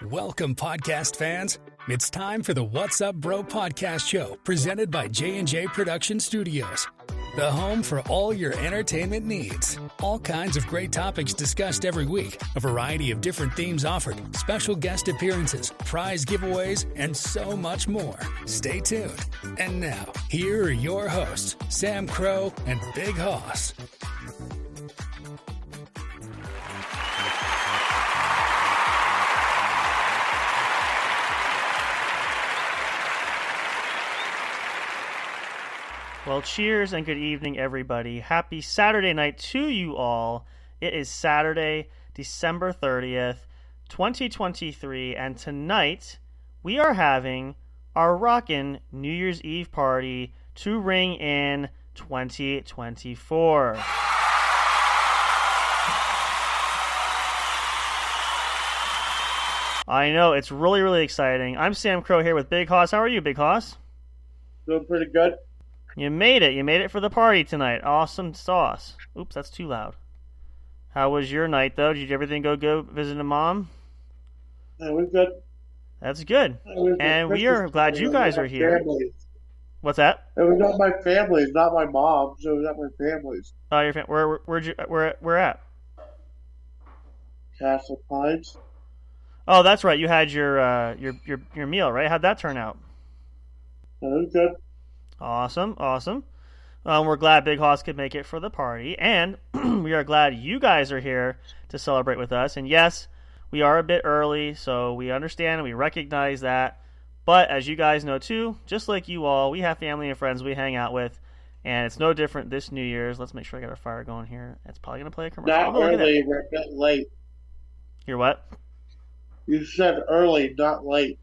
Welcome, podcast fans. It's time for the What's Up Bro podcast show presented by J&J Production Studios, the home for all your entertainment needs. All kinds of great topics discussed every week, a variety of different themes offered, special guest appearances, prize giveaways, and so much more. Stay tuned. And now, here are your hosts, Sam Crow and Big Hoss. Well, cheers and good evening, everybody. Happy Saturday night to you all. It is Saturday, December 30th, 2023, and tonight we are having our rockin' New Year's Eve party to ring in 2024. I know, it's really, really exciting. I'm Sam Crow here with Big Hoss. How are you, Big Hoss? Doing pretty good. You made it. You made it for the party tonight. Awesome sauce. Oops, that's too loud. How was your night, though? Did everything go visit a mom? We're good. That's good. And we are glad you guys are here. Families. What's that? It was not my families, not my mom. So it was not my families. Oh, your where at? Castle Pines. Oh, that's right. You had your meal, right? How'd that turn out? It was good. Awesome. We're glad Big Hoss could make it for the party, and we are glad you guys are here to celebrate with us. And yes, we are a bit early, so we understand and we recognize that. But as you guys know too, just like you all, we have family and friends we hang out with, and it's no different this New Year's. Let's make sure I got our fire going here. It's probably going to play a commercial. Not early, we're a bit late. You're what? You said early, not late.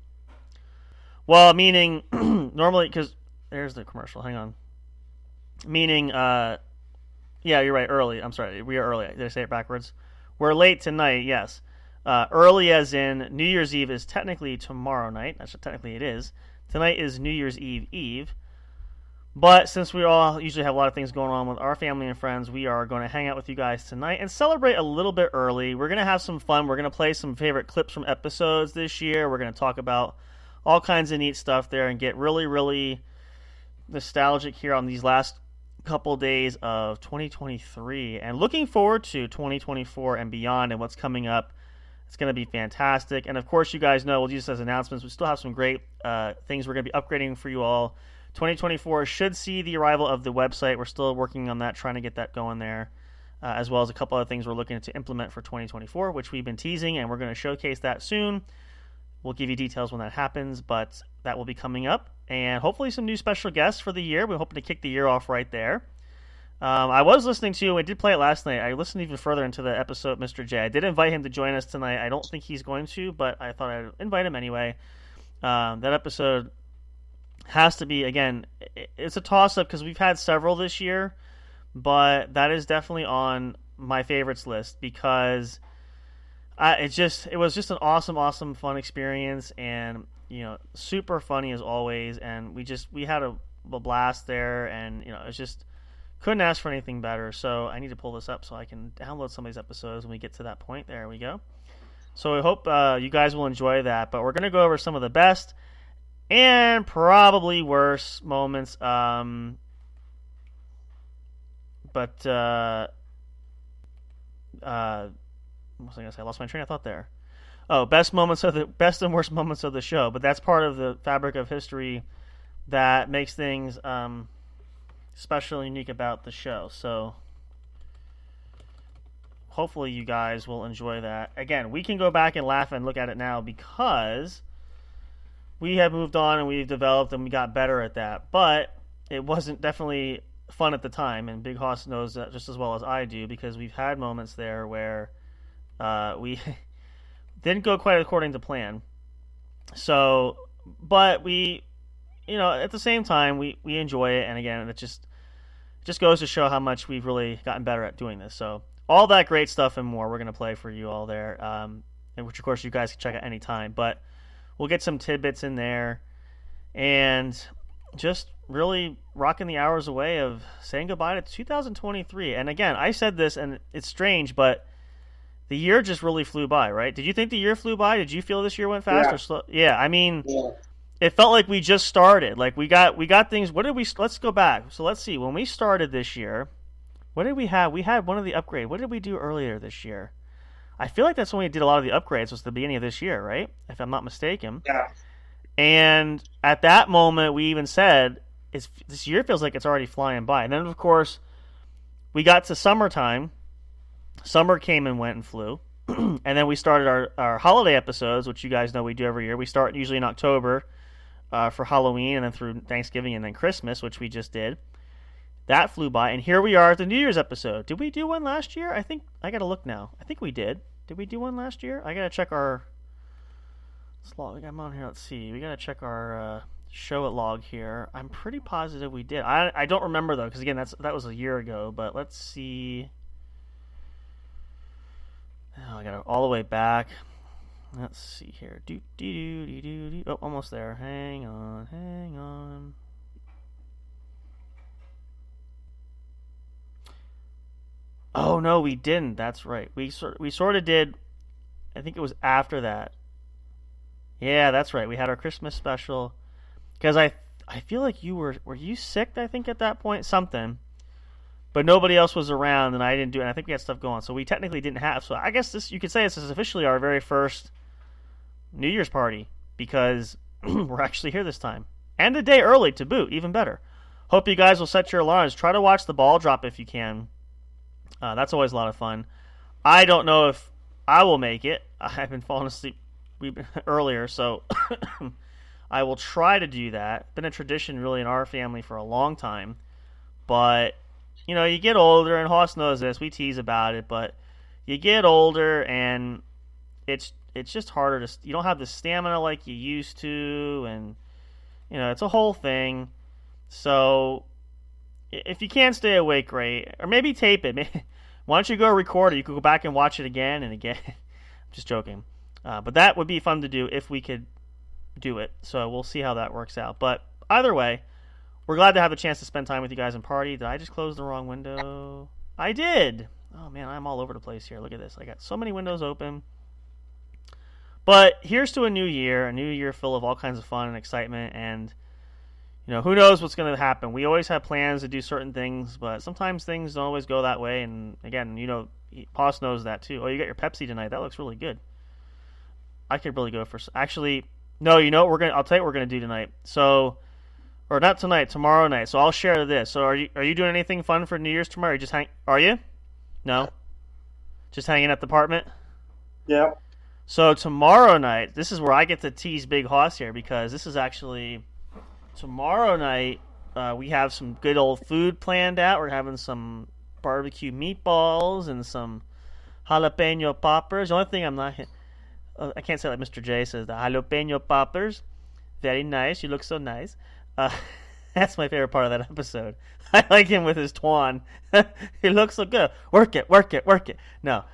Well, meaning normally, because there's the commercial. Hang on. Meaning, yeah, you're right. Early. I'm sorry. We are early. Did I say it backwards? We're late tonight. Yes. Early as in New Year's Eve is technically tomorrow night. That's what technically it is. Tonight is New Year's Eve. But since we all usually have a lot of things going on with our family and friends, we are going to hang out with you guys tonight and celebrate a little bit early. We're going to have some fun. We're going to play some favorite clips from episodes this year. We're going to talk about all kinds of neat stuff there and get really, really nostalgic here on these last couple days of 2023 and looking forward to 2024 and beyond and what's coming up. It's going to be fantastic. And of course, you guys know, we'll use this as announcements. We still have some great things we're going to be upgrading for you all. 2024 should see the arrival of the website. We're still working on that, trying to get that going there, as well as a couple other things we're looking to implement for 2024, which we've been teasing, and we're going to showcase that soon. We'll give you details when that happens, but that will be coming up. And hopefully some new special guests for the year. We're hoping to kick the year off right there. I was listening to, I did play it last night. I listened even further into the episode, Mr. J. I did invite him to join us tonight. I don't think he's going to, but I thought I'd invite him anyway. That episode has to be, again, it's a toss-up because we've had several this year, but that is definitely on my favorites list because it was just an awesome, fun experience, and super funny as always. And we had a blast there, and it's just couldn't ask for anything better. So I need to pull this up so I can download some of these episodes when we get to that point. There we go. So I hope you guys will enjoy that. But we're gonna go over some of the best and probably worst moments. What was I gonna say? I lost my train of thought there. Oh, best and worst moments of the show. But that's part of the fabric of history that makes things special and unique about the show. So hopefully you guys will enjoy that. Again, we can go back and laugh and look at it now because we have moved on and we've developed and we got better at that. But it wasn't definitely fun at the time, and Big Hoss knows that just as well as I do because we've had moments there where we didn't go quite according to plan. So, but we, at the same time, we enjoy it, and again, it just goes to show how much we've really gotten better at doing this. So, all that great stuff and more, we're going to play for you all there, and which, of course, you guys can check out any time. But we'll get some tidbits in there, and just really rocking the hours away of saying goodbye to 2023. And again, I said this, and it's strange, but the year just really flew by, right? Did you think the year flew by? Did you feel this year went fast or slow? Yeah, I mean, it felt like we just started. Like we got things. What did we? Let's go back. So let's see. When we started this year, what did we have? We had one of the upgrades. What did we do earlier this year? I feel like that's when we did a lot of the upgrades. Was the beginning of this year, right? If I'm not mistaken. Yeah. And at that moment, we even said, this year feels like it's already flying by. And then, of course, we got to summertime. Summer came and went and flew. And then we started our holiday episodes, which you guys know we do every year. We start usually in October for Halloween and then through Thanksgiving and then Christmas, which we just did. That flew by. And here we are at the New Year's episode. Did we do one last year? I think I got to look now. I think we did. Did we do one last year? I got to check our log. I'm on here. Let's see. We got to check our show it log here. I'm pretty positive we did. I don't remember, though, because, again, that was a year ago. But let's see. Oh, I got it all the way back. Let's see here. Oh, almost there. Hang on. Oh no, we didn't. That's right. We sort of did. I think it was after that. Yeah, that's right. We had our Christmas special because I feel like you were you sick? I think at that point something. But nobody else was around, and I didn't do it. And I think we had stuff going, so we technically didn't have. So I guess you could say this is officially our very first New Year's party because we're actually here this time, and a day early to boot. Even better. Hope you guys will set your alarms. Try to watch the ball drop if you can. That's always a lot of fun. I don't know if I will make it. I've been falling asleep earlier, so I will try to do that. Been a tradition really in our family for a long time, but. You know, you get older, and Hoss knows this. We tease about it, but you get older, and it's just harder to. You don't have the stamina like you used to, and you know it's a whole thing. So, if you can't stay awake, great, or maybe tape it. Why don't you go record it? You could go back and watch it again and again. I'm just joking, but that would be fun to do if we could do it. So we'll see how that works out. But either way. We're glad to have a chance to spend time with you guys and party. Did I just close the wrong window? I did. Oh, man, I'm all over the place here. Look at this. I got so many windows open. But here's to a new year full of all kinds of fun and excitement. And, you know, who knows what's going to happen. We always have plans to do certain things, but sometimes things don't always go that way. And, again, you know, Poss knows that, too. Oh, you got your Pepsi tonight. That looks really good. I could really go for... Actually, no, you know what I'll tell you what we're going to do tonight. So... Or not tonight, tomorrow night. So I'll share this. So are you doing anything fun for New Year's tomorrow? Are you? No? Just hanging at the apartment? Yeah. So tomorrow night, this is where I get to tease Big Hoss here because this is actually tomorrow night. We have some good old food planned out. We're having some barbecue meatballs and some jalapeno poppers. The only thing I can't say like Mr. J says, the jalapeno poppers. Very nice. You look so nice. That's my favorite part of that episode. I like him with his twan. He looks so good. Work it. No.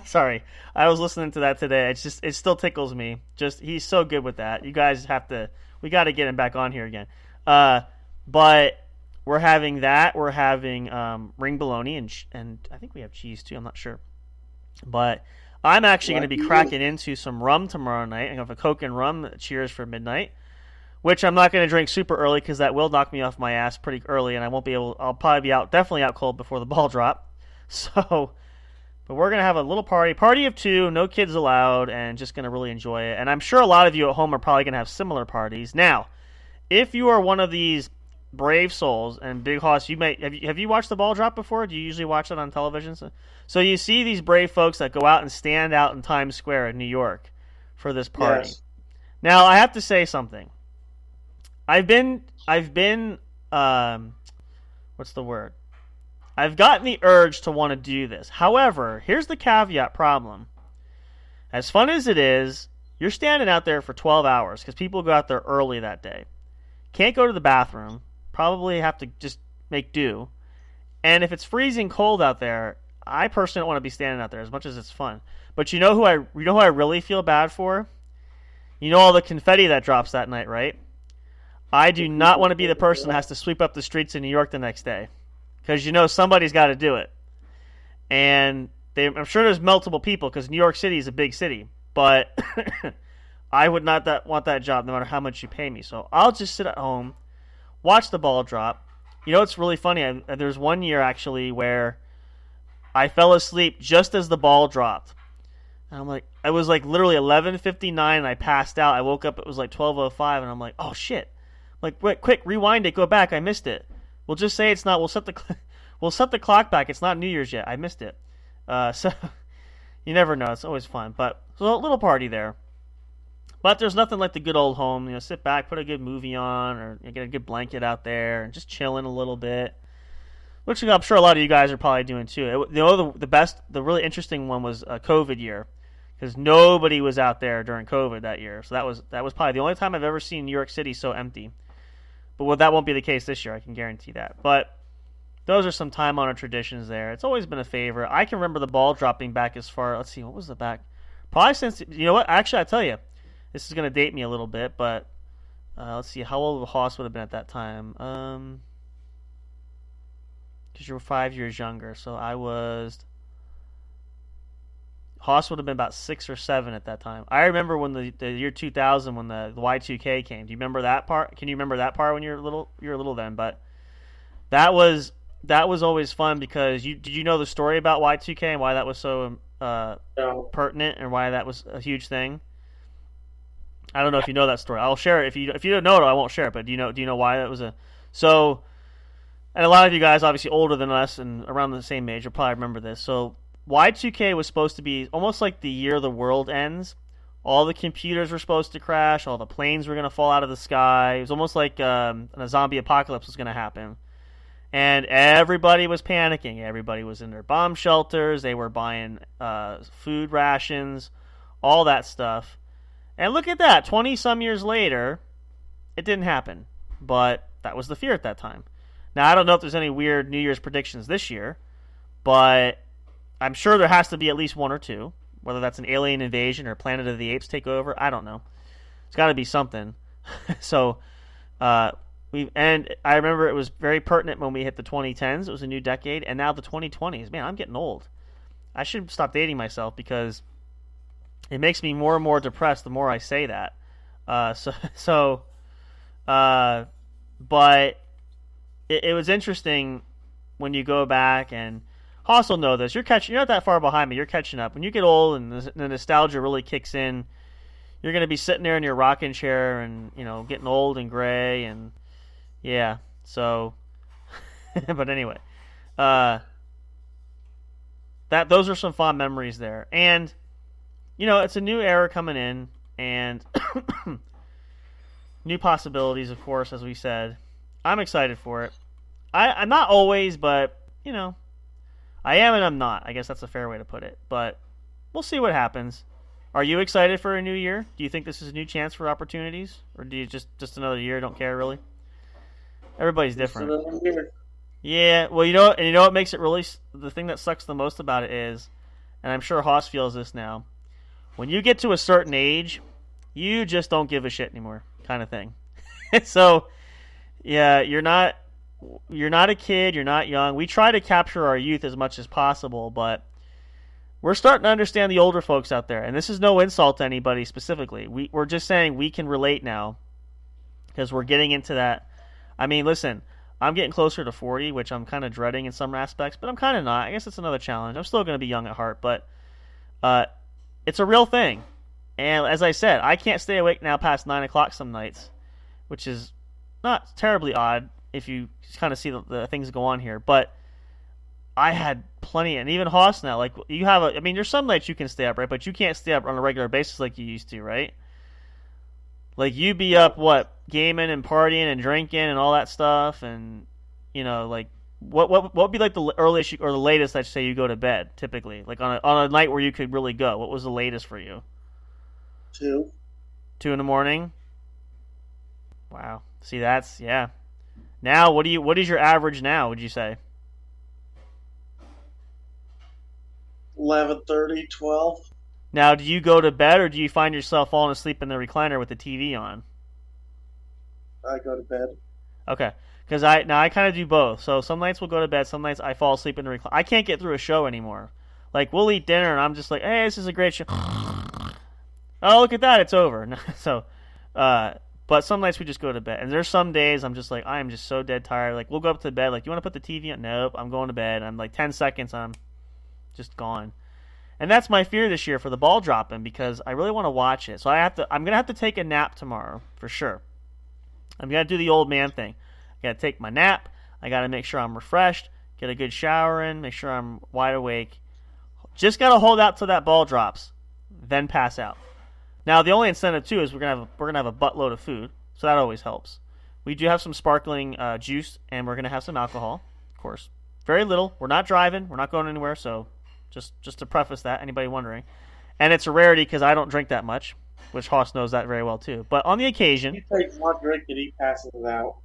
Sorry. I was listening to that today. It still tickles me. He's so good with that. You guys we got to get him back on here again. But we're having that. We're having ring bologna and I think we have cheese too. I'm not sure. But I'm actually going to be cracking into some rum tomorrow night. I have a Coke and rum cheers for midnight, which I'm not going to drink super early because that will knock me off my ass pretty early, and I'll probably be definitely out cold before the ball drop. So, but we're going to have a little party of two, no kids allowed, and just going to really enjoy it. And I'm sure a lot of you at home are probably going to have similar parties. Now, if you are one of these brave souls, and Big Hoss, have you watched the ball drop before? Do you usually watch it on television? So you see these brave folks that go out and stand out in Times Square in New York for this party. Yes. Now I have to say something. I've been what's the word? I've gotten the urge to want to do this. However, here's the caveat problem. As fun as it is, you're standing out there for 12 hours because people go out there early that day. Can't go to the bathroom. Probably have to just make do. And if it's freezing cold out there, I personally don't want to be standing out there as much as it's fun. But you know who I really feel bad for? You know all the confetti that drops that night, right? I do not want to be the person that has to sweep up the streets in New York the next day. because somebody's got to do it. And I'm sure there's multiple people because New York City is a big city, but I would not want that job no matter how much you pay me. So I'll just sit at home, watch the ball drop. It's really funny. There's one year actually where I fell asleep just as the ball dropped. And I'm like, it was like literally 11:59 and I passed out. I woke up, it was like 12:05 and I'm like, oh shit. I'm like, wait, quick, rewind it, go back, I missed it. We'll just say it's not, we'll set the clock back. It's not New Year's yet. I missed it. So you never know. It's always fun. But so a little party there. But there's nothing like the good old home. Sit back, put a good movie on, or get a good blanket out there, and just chilling a little bit. Which I'm sure a lot of you guys are probably doing too. The really interesting one was a COVID year, because nobody was out there during COVID that year. So that was probably the only time I've ever seen New York City so empty. But that won't be the case this year. I can guarantee that. But those are some time-honored traditions there. It's always been a favorite. I can remember the ball dropping back as far. Let's see, what was the back? Probably since, you know what? Actually, I tell you, this is going to date me a little bit, but let's see, how old Hoss would have been at that time? Because you were 5 years younger, so Hoss would have been about 6 or 7 at that time. I remember when the year 2000, when the Y2K came. Do you remember that part? Can you remember that part when you were little? You were little then, but that was always fun because did you know the story about Y2K and why that was so pertinent and why that was a huge thing? I don't know if you know that story. I'll share it. If you don't know it, I won't share it. But do you know why that was so? And a lot of you guys, obviously older than us and around the same age, will probably remember this. So Y2K was supposed to be almost like the year the world ends. All the computers were supposed to crash. All the planes were going to fall out of the sky. It was almost like a zombie apocalypse was going to happen. And everybody was panicking. Everybody was in their bomb shelters. They were buying food rations, all that stuff. And look at that. 20-some years later, it didn't happen. But that was the fear at that time. Now, I don't know if there's any weird New Year's predictions this year, but I'm sure there has to be at least one or two. Whether that's an alien invasion or Planet of the Apes takeover, I don't know. It's got to be something. So, and I remember it was very pertinent when we hit the 2010s. It was a new decade, and now the 2020s. Man, I'm getting old. I should stop dating myself because it makes me more and more depressed the more I say that. But it was interesting when you go back, and Hoss will know this. You're not that far behind me. You're catching up. When you get old and the nostalgia really kicks in, you're going to be sitting there in your rocking chair and, getting old and gray and, yeah. So, but anyway, those are some fond memories there. And, it's a new era coming in and new possibilities, of course, as we said. I'm excited for it. I'm not always, but, I am and I'm not. I guess that's a fair way to put it. But we'll see what happens. Are you excited for a new year? Do you think this is a new chance for opportunities? Or do you just another year, don't care really? Everybody's different. Just another year. Yeah, well, you know what makes it really, the thing that sucks the most about it is, and I'm sure Hoss feels this now, when you get to a certain age, you just don't give a shit anymore, kind of thing. So, yeah, you're not a kid, you're not young. We try to capture our youth as much as possible, but we're starting to understand the older folks out there. And this is no insult to anybody specifically. We're just saying we can relate now because we're getting into that. I mean, listen, I'm getting closer to 40, which I'm kind of dreading in some aspects, but I'm kind of not. I guess it's another challenge. I'm still going to be young at heart, but it's a real thing. And as I said, I can't stay awake now past 9 o'clock some nights, which is not terribly odd if you kind of see the things go on here. But I had plenty, and even Hoss now, like you have there's some nights you can stay up, right? But you can't stay up on a regular basis like you used to, right? Like you be up, gaming and partying and drinking and all that stuff, and like what would be like the earliest or the latest that say you go to bed typically, like on a night where you could really go? What was the latest for you? 2. 2 in the morning. Wow. See, that's yeah. Now, what is your average now? Would you say? 11:30, 12. Now, do you go to bed or do you find yourself falling asleep in the recliner with the TV on? I go to bed. Okay, Because I kind of do both. So some nights we'll go to bed, some nights I fall asleep in the recliner. I can't get through a show anymore. Like, we'll eat dinner, and I'm just like, hey, this is a great show. Oh, look at that, it's over. So, but some nights we just go to bed. And there's some days I'm just like, I am just so dead tired. Like, we'll go up to bed, like, you want to put the TV on? Nope, I'm going to bed. I'm like 10 seconds, I'm just gone. And that's my fear this year for the ball dropping, because I really want to watch it. So I'm going to have to take a nap tomorrow, for sure. I'm going to do the old man thing. I got to take my nap. I got to make sure I'm refreshed, get a good shower in, make sure I'm wide awake. Just got to hold out till that ball drops, then pass out. Now, the only incentive, too, is we're gonna have a buttload of food, so that always helps. We do have some sparkling juice, and we're going to have some alcohol, of course. Very little. We're not driving. We're not going anywhere, so just to preface that, anybody wondering. And it's a rarity because I don't drink that much, which Hoss knows that very well, too. But on the occasion... He takes one drink and he passes it out.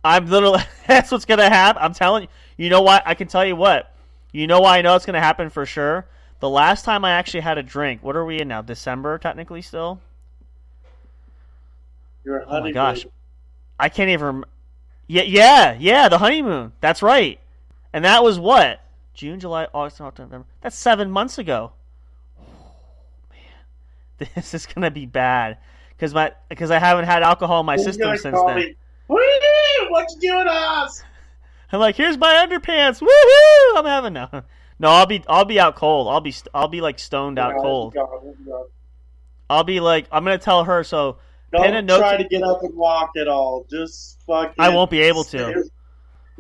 I'm literally... That's what's going to happen. I'm telling you. You know what? I can tell you what. You know why I know it's going to happen for sure? The last time I actually had a drink, what are we in now? December, technically, still? Your honeymoon. Oh my gosh. I can't even... Yeah, the honeymoon. That's right. And that was what? June, July, August, October, November. That's 7 months ago. Oh, man. This is going to be bad. Because I haven't had alcohol in my system since then. Woo! What you doing to us? I'm like, here's my underpants. Woohoo! I'm having no. No, I'll be out cold. I'll be like stoned out cold. I'll be like, I'm gonna tell her. So don't try to get up and walk at all. Just fucking. I won't be able to.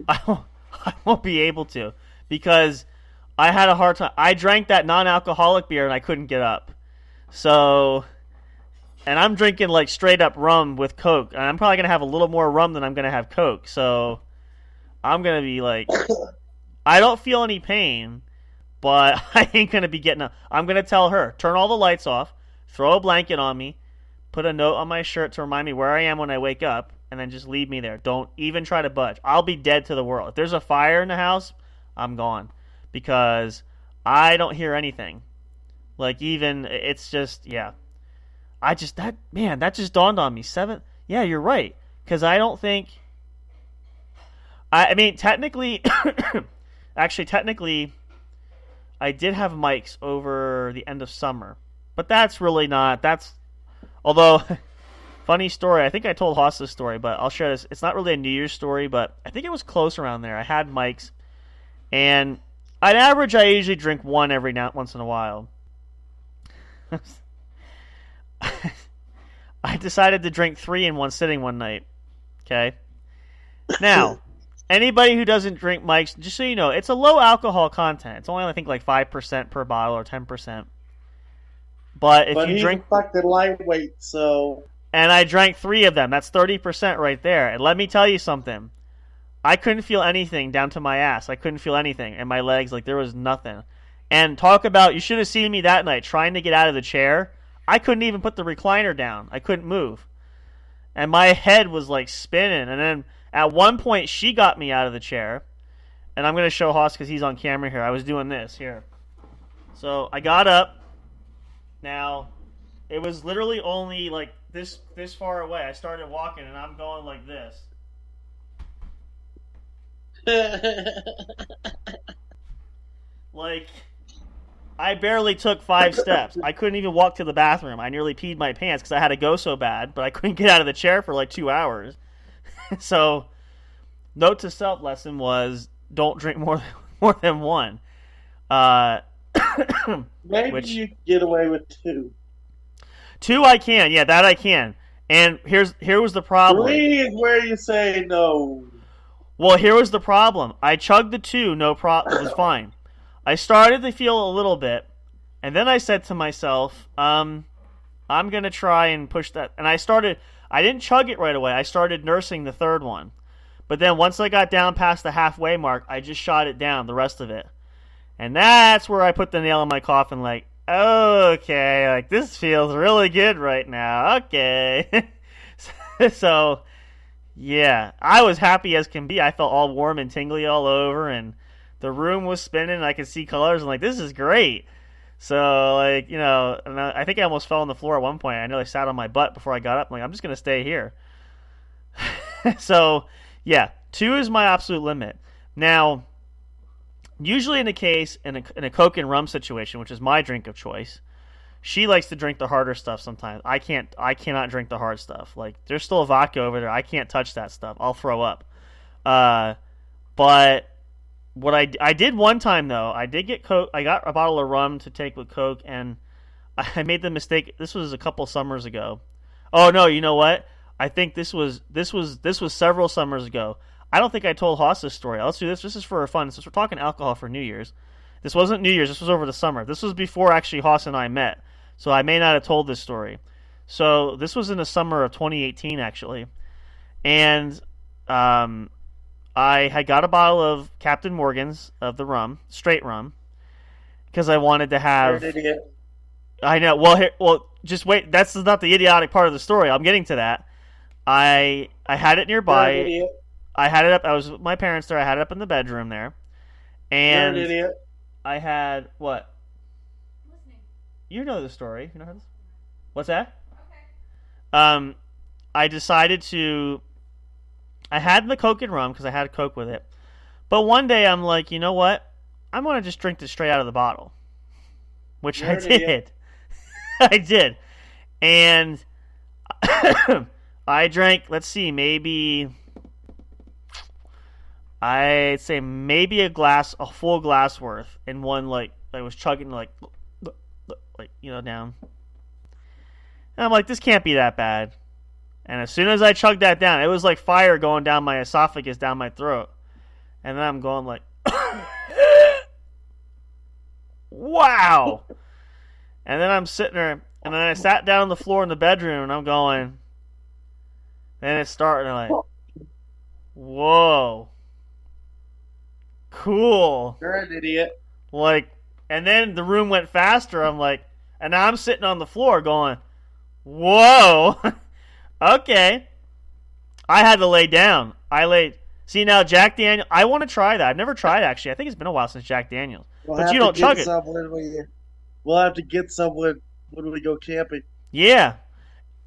I won't be able to because I had a hard time. I drank that non-alcoholic beer and I couldn't get up. So, and I'm drinking like straight up rum with Coke, and I'm probably gonna have a little more rum than I'm gonna have Coke. So, I'm gonna be like, I don't feel any pain. But I ain't going to be getting up. I'm going to tell her, turn all the lights off, throw a blanket on me, put a note on my shirt to remind me where I am when I wake up, and then just leave me there. Don't even try to budge. I'll be dead to the world. If there's a fire in the house, I'm gone. Because I don't hear anything. Like, even, it's just, yeah. That just dawned on me. Yeah, you're right. Because I don't think, I mean, technically, I did have mics over the end of summer, but that's really not, although, funny story, I think I told Hoss this story, but I'll share this. It's not really a New Year's story, but I think it was close around there. I had mics, and on average, I usually drink one once in a while. I decided to drink 3 in one sitting one night, okay? Now... Anybody who doesn't drink mics, just so you know, it's a low alcohol content. It's only, I think, like 5% per bottle or 10%. But if you drink... But he's fucking lightweight, so... And I drank 3 of them. That's 30% right there. And let me tell you something. I couldn't feel anything down to my ass. I couldn't feel anything. And my legs, like, there was nothing. And talk about... You should have seen me that night trying to get out of the chair. I couldn't even put the recliner down. I couldn't move. And my head was, like, spinning. And then... At one point, she got me out of the chair, and I'm going to show Hoss because he's on camera here. I was doing this here. So I got up. Now, it was literally only like this far away. I started walking, and I'm going like this. Like, I barely took 5 steps. I couldn't even walk to the bathroom. I nearly peed my pants because I had to go so bad, but I couldn't get out of the chair for like 2 hours. So, note to self lesson was don't drink more than one. Maybe you can get away with 2. 2 I can, yeah, that I can. And here was the problem. 3 is where you say no. Well, here was the problem. I chugged the 2, no problem. It was fine. I started to feel a little bit, and then I said to myself, I'm gonna try and push that. And I didn't chug it right away. I started nursing the 3rd one. But then once I got down past the halfway mark, I just shot it down, the rest of it. And that's where I put the nail in my coffin, like, okay, like, this feels really good right now. Okay. So, yeah, I was happy as can be. I felt all warm and tingly all over, and the room was spinning, and I could see colors. I'm like, this is great. So, like, you know, and I think I almost fell on the floor at one point. I nearly sat on my butt before I got up. I'm like, I'm just going to stay here. So, yeah, 2 is my absolute limit. Now, usually in a Coke and rum situation, which is my drink of choice, she likes to drink the harder stuff sometimes. I cannot drink the hard stuff. Like, there's still a vodka over there. I can't touch that stuff. I'll throw up. But what I did one time, though, I did get Coke. I got a bottle of rum to take with Coke, and I made the mistake. This was a couple summers ago. Oh, no, you know what? I think this was several summers ago. I don't think I told Haas this story. Let's do this. This is for fun. Since we're talking alcohol for New Year's. This wasn't New Year's. This was over the summer. This was before actually Haas and I met. So I may not have told this story. So this was in the summer of 2018, actually. And I had got a bottle of Captain Morgan's of the rum, straight rum, because I wanted to have... You're an idiot. I know. Well, just wait. That's not the idiotic part of the story. I'm getting to that. I had it nearby. You're an idiot. I had it up. I was with my parents there. I had it up in the bedroom there. And You're an idiot. I had what? Listening. You know the story. You know this? What's that? Okay. I decided to. I had the Coke and rum because I had a Coke with it. But one day I'm like, you know what? I'm gonna just drink this straight out of the bottle, which You're I an idiot. did. I did, and I drank. Let's see, maybe. I'd say maybe a full glass worth, in one, like, I was chugging, like, down. And I'm like, this can't be that bad. And as soon as I chugged that down, it was like fire going down my esophagus, down my throat. And then I'm going like, wow. And then I'm sitting there, and then I sat down on the floor in the bedroom, and I'm going, then it started, and I'm like, whoa. Cool. You're an idiot. Like, and then the room went faster. I'm like, and now I'm sitting on the floor going, whoa. Okay. I had to lay down. See, now Jack Daniels, I want to try that. I've never tried, actually. I think it's been a while since Jack Daniels. But you don't chug it. We'll have to get someone when we go camping. Yeah.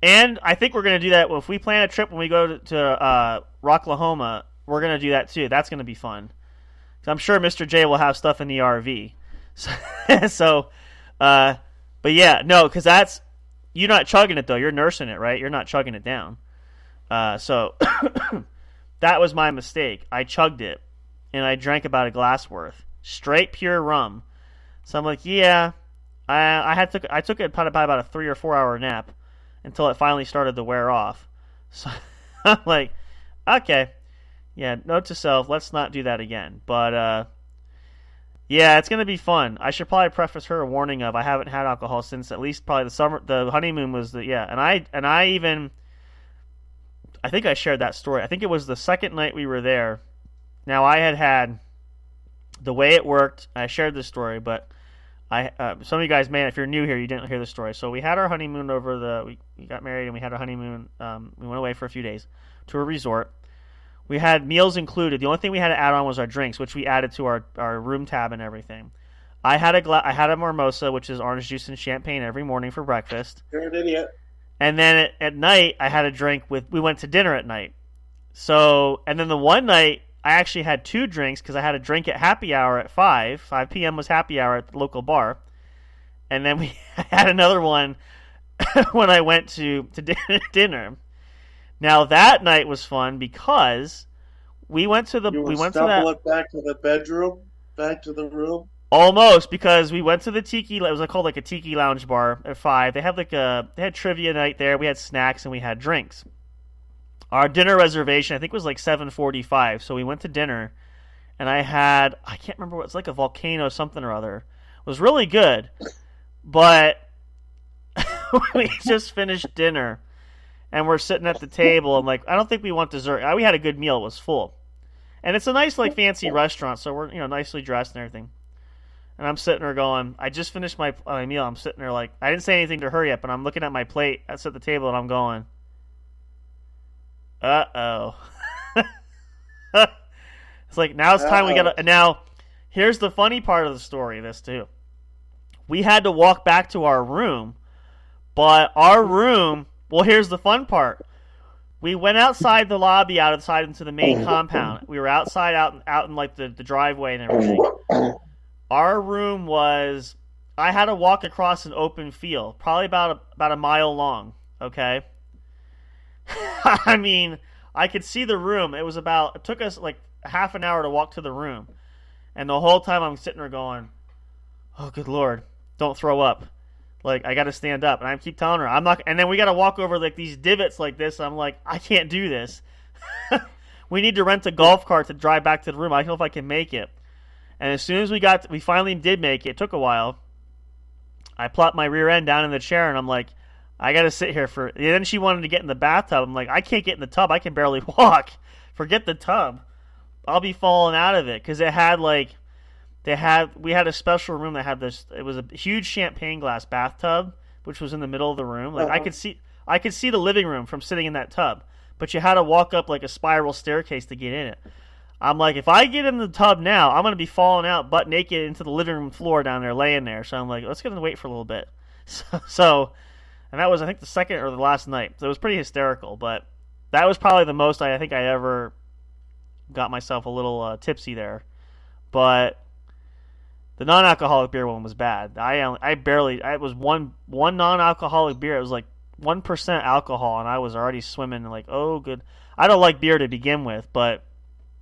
And I think we're going to do that. If we plan a trip when we go to Rocklahoma, we're going to do that too. That's going to be fun. I'm sure Mr. J will have stuff in the RV. But yeah, no, because you're not chugging it, though. You're nursing it, right? You're not chugging it down. So that was my mistake. I chugged it, and I drank about a glass worth. Straight pure rum. So I'm like, yeah, I took it probably about a 3 or 4 hour nap until it finally started to wear off. So I'm like, okay. Yeah, note to self, let's not do that again. But, yeah, it's going to be fun. I should probably preface her a warning of I haven't had alcohol since at least probably the summer. The honeymoon was and I think I shared that story. I think it was the second night we were there. Now, I had the way it worked. I shared this story, but some of you guys may, if you're new here, you didn't hear the story. So we had our honeymoon we got married and we had our honeymoon. We went away for a few days to a resort. We had meals included. The only thing we had to add on was our drinks, which we added to our room tab and everything. I had a mimosa, which is orange juice and champagne, every morning for breakfast. You're an idiot. And then at night, I had a drink we went to dinner at night. So, and then the one night, I actually had 2 drinks because I had a drink at happy hour at 5 p.m. was happy hour at the local bar. And then we had another one when I went to dinner. Now that night was fun because we went to that back to the bedroom, back to the room. Almost, because we went to the tiki. It was called like a tiki lounge bar at 5. They had trivia night there. We had snacks and we had drinks. Our dinner reservation I think was like 7:45. So we went to dinner, and I can't remember what it's like, a volcano something or other. It was really good, but we just finished dinner. And we're sitting at the table, and like, I don't think we want dessert. We had a good meal; it was full, and it's a nice, like, fancy restaurant, so we're nicely dressed and everything. And I'm sitting there going, I just finished my meal. I'm sitting there like, I didn't say anything to her yet, but I'm looking at my plate. I sit at the table, and I'm going, uh-oh. It's like, now it's time we gotta. And now, here's the funny part of the story. This too, we had to walk back to our room, but our room. Well, here's the fun part. We went outside the lobby, outside into the main compound. We were outside, out in like the driveway and everything. Our room was. I had to walk across an open field, probably about a mile long. Okay. I mean, I could see the room. It took us like half an hour to walk to the room, and the whole time I'm sitting there going, "Oh, good Lord, don't throw up." Like, I got to stand up. And I keep telling her, I'm not. And then we got to walk over, like, these divots like this. I'm like, I can't do this. We need to rent a golf cart to drive back to the room. I don't know if I can make it. And as soon as we finally did make it. It took a while. I plopped my rear end down in the chair, and I'm like, I got to sit here for. And then she wanted to get in the bathtub. I'm like, I can't get in the tub. I can barely walk. Forget the tub. I'll be falling out of it. Because it had, like. We had a special room that had this. It was a huge champagne glass bathtub, which was in the middle of the room. Like, I could see the living room from sitting in that tub, but you had to walk up like a spiral staircase to get in it. I'm like, if I get in the tub now, I'm gonna be falling out butt naked into the living room floor down there, laying there. So I'm like, let's get in wait for a little bit. So, and that was I think the second or the last night. So it was pretty hysterical, but that was probably the most I think I ever got myself a little tipsy there, but. The non-alcoholic beer one was bad. It was one non-alcoholic beer. It was like 1% alcohol, and I was already swimming like, oh, good. I don't like beer to begin with, but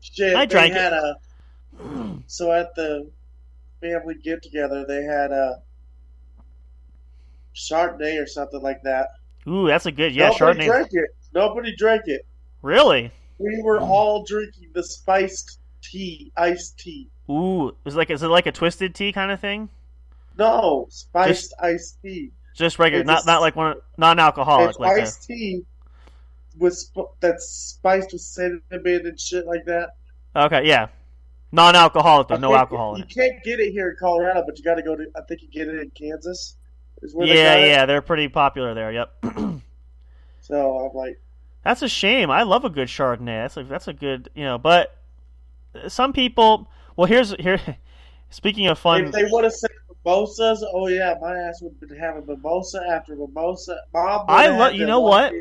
shit, I drank it. So at the family get-together, they had a Chardonnay or something like that. Ooh, that's a good, yeah, Chardonnay. Nobody drank it. Really? We were all drinking the spiced iced tea. Ooh, is it like a twisted tea kind of thing? No, spiced iced tea. Just regular, not like one non-alcoholic. It's like iced tea that's spiced with cinnamon and shit like that. Okay, yeah, non-alcoholic though, no alcohol in it. You can't get it here in Colorado, but you got to go to. I think you get it in Kansas. They're pretty popular there. Yep. So I'm like, that's a shame. I love a good Chardonnay. That's a good, but some people. Well, here. Speaking of fun, if they would have said mimosas, oh yeah, my ass would have been having mimosa after mimosa. You know what?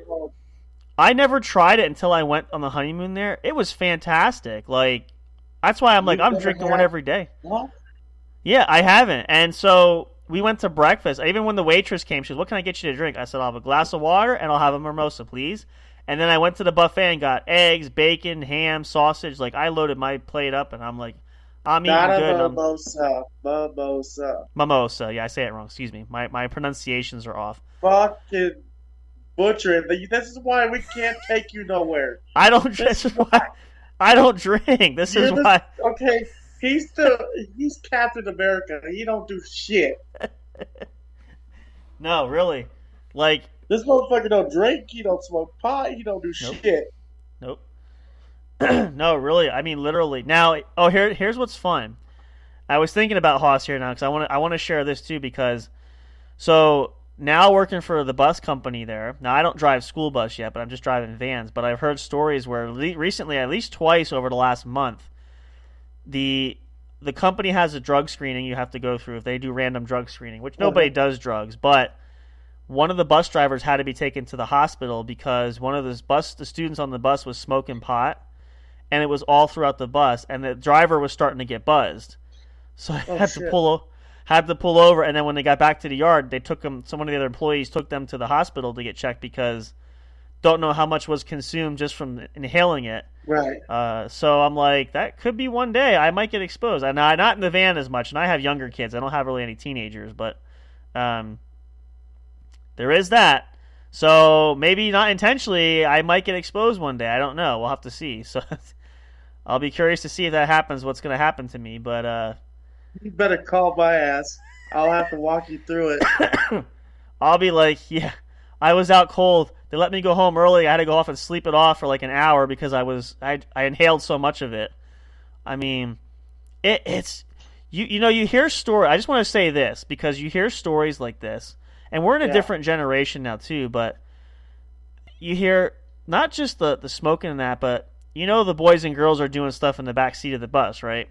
I never tried it until I went on the honeymoon there. It was fantastic. Like, that's why I'm drinking one every day. What? Yeah, I haven't. And so we went to breakfast. Even when the waitress came, she said, "What can I get you to drink?" I said, "I'll have a glass of water and I'll have a mimosa, please." And then I went to the buffet and got eggs, bacon, ham, sausage. Like, I loaded my plate up, and I'm like, I'm eating good. Not a mimosa. Mimosa. Mimosa. Yeah, I say it wrong. Excuse me. My pronunciations are off. Fucking butcher it. This is why we can't take you nowhere. I don't drink. This is why. Okay, he's Captain America. He don't do shit. No, really. Like, this motherfucker don't drink. He don't smoke pot. He don't do shit. Nope. No, really. I mean, literally. Now, here's what's fun. I was thinking about Haas here now because I want to share this too because so now working for the bus company there. Now I don't drive school bus yet, but I'm just driving vans. But I've heard stories where recently, at least twice over the last month, the company has a drug screening you have to go through if they do random drug screening, which nobody does drugs, but one of the bus drivers had to be taken to the hospital because one of the students on the bus was smoking pot, and it was all throughout the bus, and the driver was starting to get buzzed. So I had to pull over, and then when they got back to the yard, they took him. Some of the other employees took them to the hospital to get checked because don't know how much was consumed just from inhaling it. Right. So I'm like, that could be one day I might get exposed. And I'm not in the van as much, and I have younger kids. I don't have really any teenagers, but there is that. So maybe not intentionally, I might get exposed one day. I don't know. We'll have to see. So I'll be curious to see if that happens. What's going to happen to me? But you better call my ass. I'll have to walk you through it. I'll be like, yeah, I was out cold. They let me go home early. I had to go off and sleep it off for like an hour because I inhaled so much of it. I mean, it's you hear stories. I just want to say this because you hear stories like this, and we're in a different generation now too. But you hear not just the smoking and that, but the boys and girls are doing stuff in the back seat of the bus, right?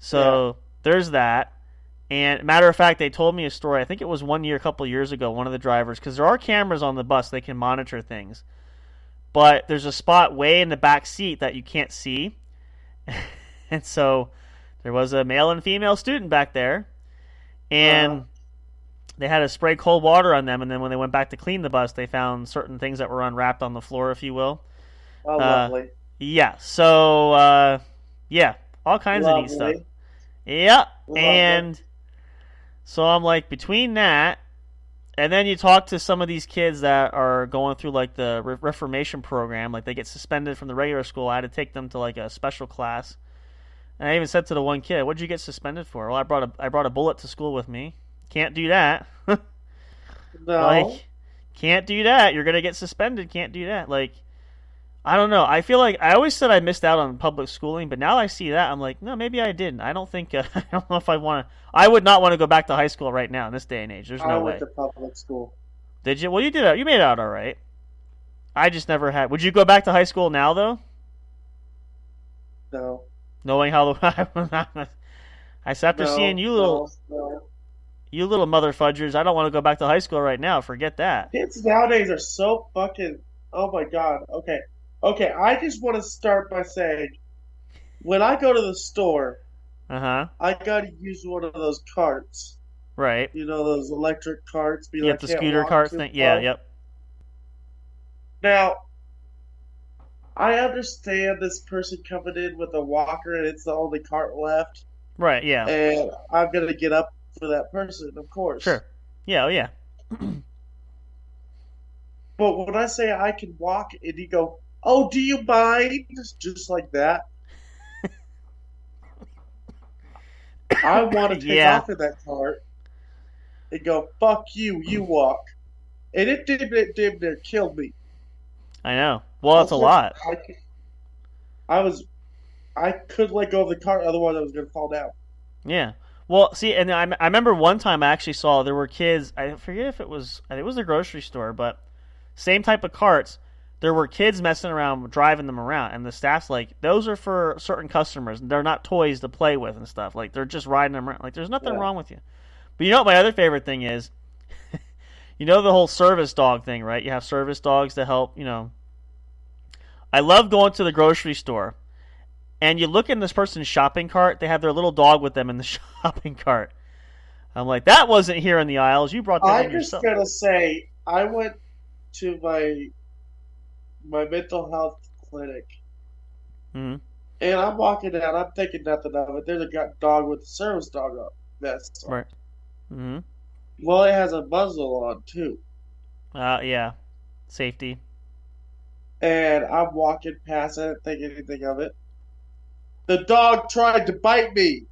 So there's that. And matter of fact, they told me a story. I think it was 1 year, a couple of years ago. One of the drivers, because there are cameras on the bus, they can monitor things. but there's a spot way in the back seat that you can't see. And so there was a male and female student back there, and they had to spray cold water on them, and then when they went back to clean the bus, they found certain things that were unwrapped on the floor, if you will. Oh, lovely. Yeah, so, yeah, all kinds of neat stuff. Yeah, and so I'm like, between that, and then you talk to some of these kids that are going through, like, the Reformation program, like, they get suspended from the regular school. I had to take them to, like, a special class. And I even said to the one kid, "What'd you get suspended for?" "Well, I brought a bullet to school with me." Can't do that. No. Like, can't do that. You're going to get suspended. Can't do that. Like, I don't know. I feel like I always said I missed out on public schooling, but now I see that, I'm like, no, maybe I didn't. I don't think, I don't know if I want to. I would not want to go back to high school right now in this day and age. There's no way. I went to public school. Did you? Well, you did. You made it out all right. I just never had. Would you go back to high school now, though? No. Knowing how the. I said, after seeing you little. No. You little mother fudgers, I don't want to go back to high school right now. Forget that. Kids nowadays are so fucking. Oh my god. Okay. I just want to start by saying, when I go to the store, I gotta use one of those carts. Right. You know, those electric carts. You have the scooter cart thing. Yeah. Yep. Now, I understand this person coming in with a walker and it's the only cart left. Right. Yeah. And I'm gonna get up for that person, of course. Sure. Yeah. Oh, yeah. But when I say I can walk and you go, "Oh, do you mind?" Just like that. I want to take off in that cart and go, "Fuck you, you walk." And it damn near killed me. I know. Well, it's a lot. I could let go of the cart, otherwise I was going to fall down. Yeah. Well, see, and I remember one time I actually saw there were kids, I forget if it was, I think it was the grocery store, but same type of carts. There were kids messing around, driving them around, and the staff's like, those are for certain customers. They're not toys to play with and stuff. Like, they're just riding them around. Like, there's nothing wrong with you. But you know what my other favorite thing is? You know the whole service dog thing, right? You have service dogs to help, you know. I love going to the grocery store, and you look in this person's shopping cart, they have their little dog with them in the shopping cart. I'm like, that wasn't here in the aisles. You brought that in yourself. I'm just going to say, I went to my mental health clinic, and I'm walking down, I'm thinking nothing of it. There's a dog with a service dog vest on. Right. Mm-hmm. Well, it has a muzzle on, too. Yeah. Safety. And I'm walking past, I didn't think anything of it. The dog tried to bite me.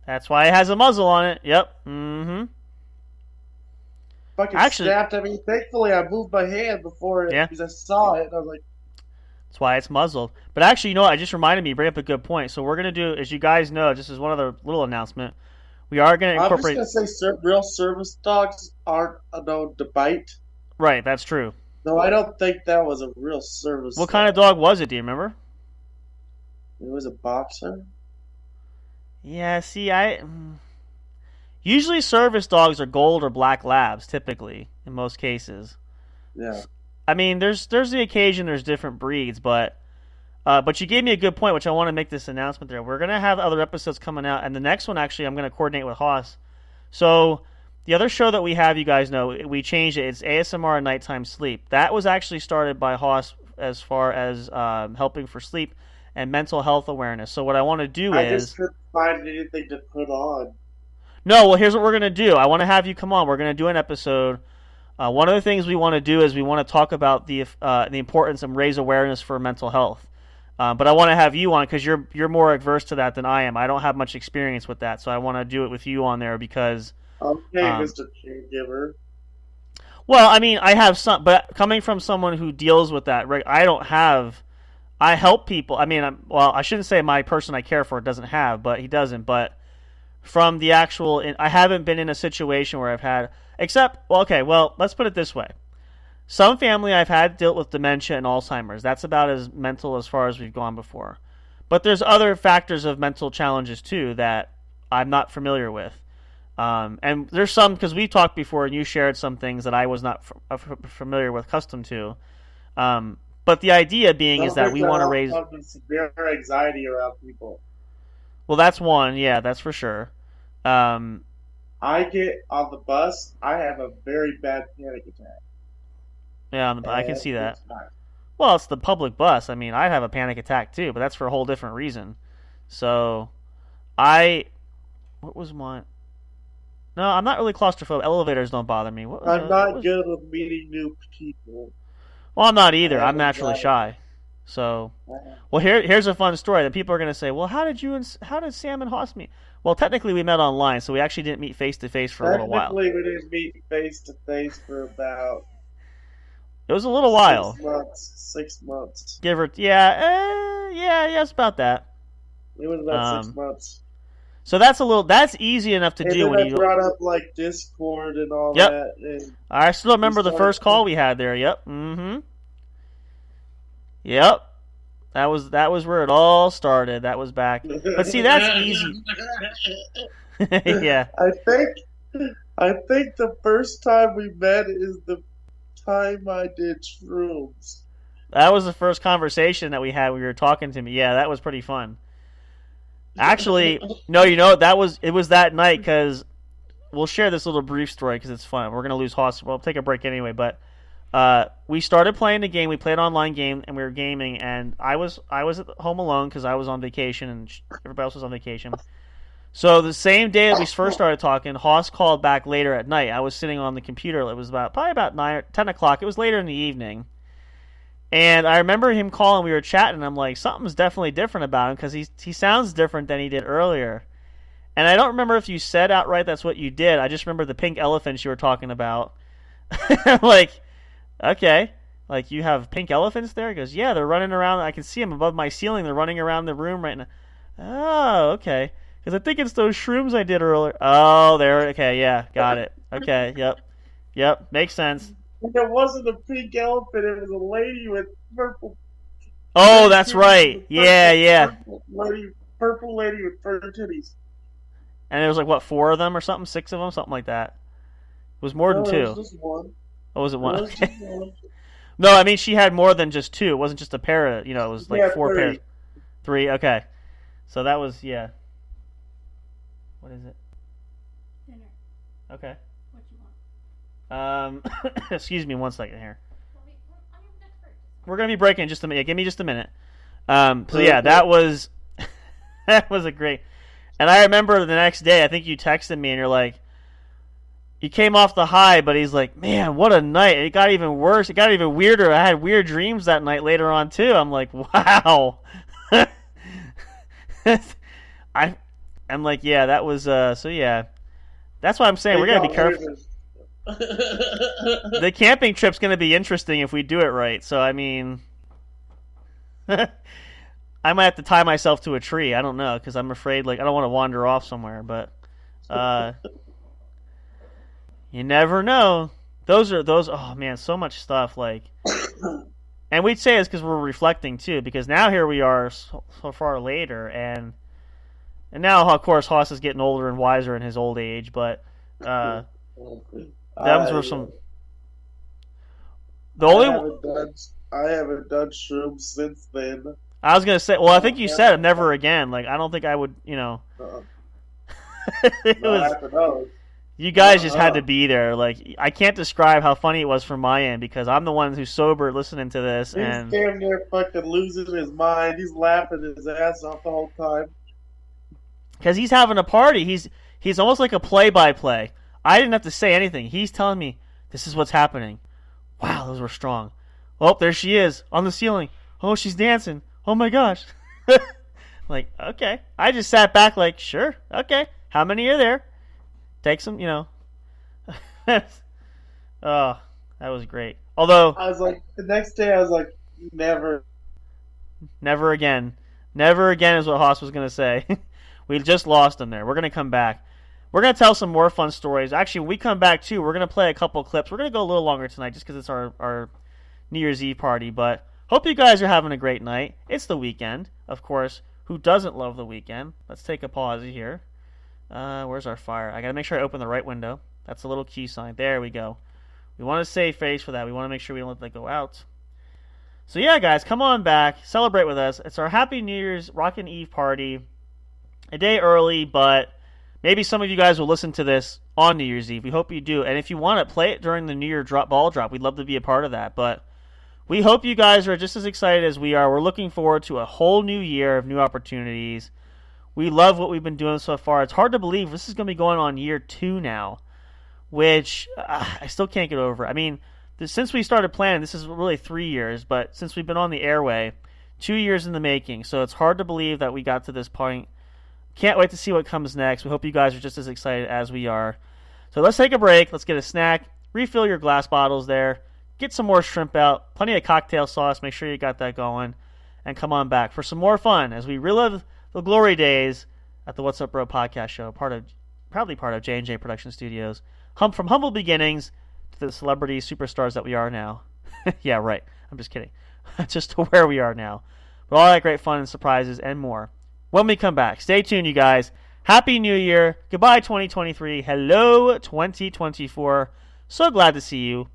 That's why it has a muzzle on it. Yep. Mm-hmm. Fucking snapped at me. Thankfully, I moved my hand before it because I saw it. And I was like, that's why it's muzzled. But actually, you know what? It just reminded me, you bring up a good point. So we're going to do, as you guys know, just as one other little announcement, we are going to incorporate... I'm just going to say real service dogs aren't known to bite. Right, that's true. No, I don't think that was a real service What kind of dog was it? Do you remember? It was a boxer. Yeah, see, usually service dogs are gold or black labs, typically, in most cases. Yeah. I mean, there's the occasion there's different breeds, but you gave me a good point, which I want to make this announcement there. We're going to have other episodes coming out, and the next one, actually, I'm going to coordinate with Haas. So, the other show that we have, you guys know, we changed it. It's ASMR and Nighttime Sleep. That was actually started by Haas as far as helping for sleep and mental health awareness. So what I want to do I just couldn't find anything to put on. No, well, here's what we're going to do. I want to have you come on. We're going to do an episode. One of the things we want to do is we want to talk about the importance and raise awareness for mental health. But I want to have you on because you're more averse to that than I am. I don't have much experience with that, so I want to do it with you on there because... Okay, Mr. Caregiver. Well, I mean, I have some, but coming from someone who deals with that, right? I help people. I mean, I shouldn't say my person I care for doesn't have, but he doesn't. But from the actual, I haven't been in a situation where I've had, let's put it this way. Some family I've had dealt with dementia and Alzheimer's. That's about as mental as far as we've gone before. But there's other factors of mental challenges too that I'm not familiar with. And there's some, because we talked before and you shared some things that I was not familiar with, accustomed to. But the idea being is that we want to raise. Severe anxiety around people. Well, that's one. Yeah, that's for sure. I get on the bus. I have a very bad panic attack. Yeah, I can see that. Well, it's the public bus. I mean, I have a panic attack too, but that's for a whole different reason. So, what was mine? No, I'm not really claustrophobic. Elevators don't bother me. I'm not good with meeting new people. Well, I'm not either. I'm naturally shy. So, well, here's a fun story that people are going to say, well, how did Sam and Haas meet? Well, technically we met online, so we actually didn't meet face to face for a little while. Technically, we didn't meet face to face for about. It was a little while. 6 months. Give or yes, about that. It was about 6 months. So that's easy enough to do when you brought up like Discord and all that. And I still remember the first call we had there. Yep. Mm-hmm. Yep. That was where it all started. That was back. But see, that's easy. Yeah. I think the first time we met is the time I did shrooms. That was the first conversation that we had when you were talking to me. Yeah, that was pretty fun. Actually, no, it was that night because we'll share this little brief story because it's fun. We're going to lose Haas. We'll take a break anyway, but we started playing the game. We played an online game, and we were gaming, and I was at home alone because I was on vacation, and everybody else was on vacation. So the same day that we first started talking, Haas called back later at night. I was sitting on the computer. It was probably about 9 or 10 o'clock. It was later in the evening. And I remember him calling. We were chatting. And I'm like, something's definitely different about him because he sounds different than he did earlier. And I don't remember if you said outright that's what you did. I just remember the pink elephants you were talking about. I'm like, okay. Like, you have pink elephants there? He goes, yeah, they're running around. I can see them above my ceiling. They're running around the room right now. Oh, okay. Because I think it's those shrooms I did earlier. Oh, there. Okay, yeah, got it. Okay, yep, makes sense. It wasn't a pink elephant. It was a lady with purple. Oh, that's right. Yeah. Purple lady with fur titties. And there was like, what, 4 of them or something? 6 of them? Something like that. It was more than 2. It was just one. Oh, was it one? No, I mean, she had more than just 2. It wasn't just a pair of, it was like 4 pairs. 3, okay. So that was, yeah. What is it? Dinner. Okay. What you want? Excuse me 1 second here. On your next break. We're gonna be breaking in just a minute. Give me just a minute. So yeah, that was a great. And I remember the next day, I think you texted me and you're like, you came off the high, but he's like, man, what a night! It got even worse. It got even weirder. I had weird dreams that night later on too. I'm like, wow. I'm like, yeah, that was so yeah. That's why I'm saying we're gonna be careful. The camping trip's gonna be interesting if we do it right. So I mean, I might have to tie myself to a tree. I don't know because I'm afraid, like, I don't want to wander off somewhere. But you never know. Those. Oh man, so much stuff. Like, and we'd say it's because we're reflecting too. Because now here we are so far later, and now of course Haas is getting older and wiser in his old age. But those were some. I haven't done shrooms since then. I was gonna say, well, I think you said never again. Like, I don't think I would, It was. You guys just had to be there. Like, I can't describe how funny it was from my end because I'm the one who's sober listening to this. He's damn near fucking losing his mind. He's laughing his ass off the whole time. Because he's having a party. He's almost like a play-by-play. I didn't have to say anything. He's telling me, this is what's happening. Wow, those were strong. Oh, there she is on the ceiling. Oh, she's dancing. Oh my gosh. Like, okay. I just sat back like, sure, okay. How many are there? Take some, Oh, that was great. Although I was like, the next day I was like, never again. Never again is what Haas was going to say. We just lost him there. We're going to come back. We're going to tell some more fun stories. Actually, when we come back, too, we're going to play a couple clips. We're going to go a little longer tonight just because it's our New Year's Eve party. But hope you guys are having a great night. It's the weekend, of course. Who doesn't love the weekend? Let's take a pause here. Where's our fire? I got to make sure I open the right window. That's the little key sign. There we go. We want to save face for that. We want to make sure we don't let that go out. So yeah, guys, come on back, celebrate with us. It's our Happy New Year's Rockin' Eve party. A day early, but maybe some of you guys will listen to this on New Year's Eve. We hope you do. And if you want to play it during the New Year ball drop, we'd love to be a part of that. But we hope you guys are just as excited as we are. We're looking forward to a whole new year of new opportunities. We love what we've been doing so far. It's hard to believe this is going to be going on year 2 now, which I still can't get over. I mean, since we started planning, this is really 3 years, but since we've been on the airway, 2 years in the making. So it's hard to believe that we got to this point. Can't wait to see what comes next. We hope you guys are just as excited as we are. So let's take a break. Let's get a snack. Refill your glass bottles there. Get some more shrimp out. Plenty of cocktail sauce. Make sure you got that going. And come on back for some more fun as we relive the glory days at the What's Up Bro podcast show, proudly part of J&J Production Studios. From humble beginnings to the celebrity superstars that we are now. Yeah, right. I'm just kidding. Just to where we are now. But all that great fun and surprises and more when we come back. Stay tuned, you guys. Happy New Year. Goodbye, 2023. Hello, 2024. So glad to see you.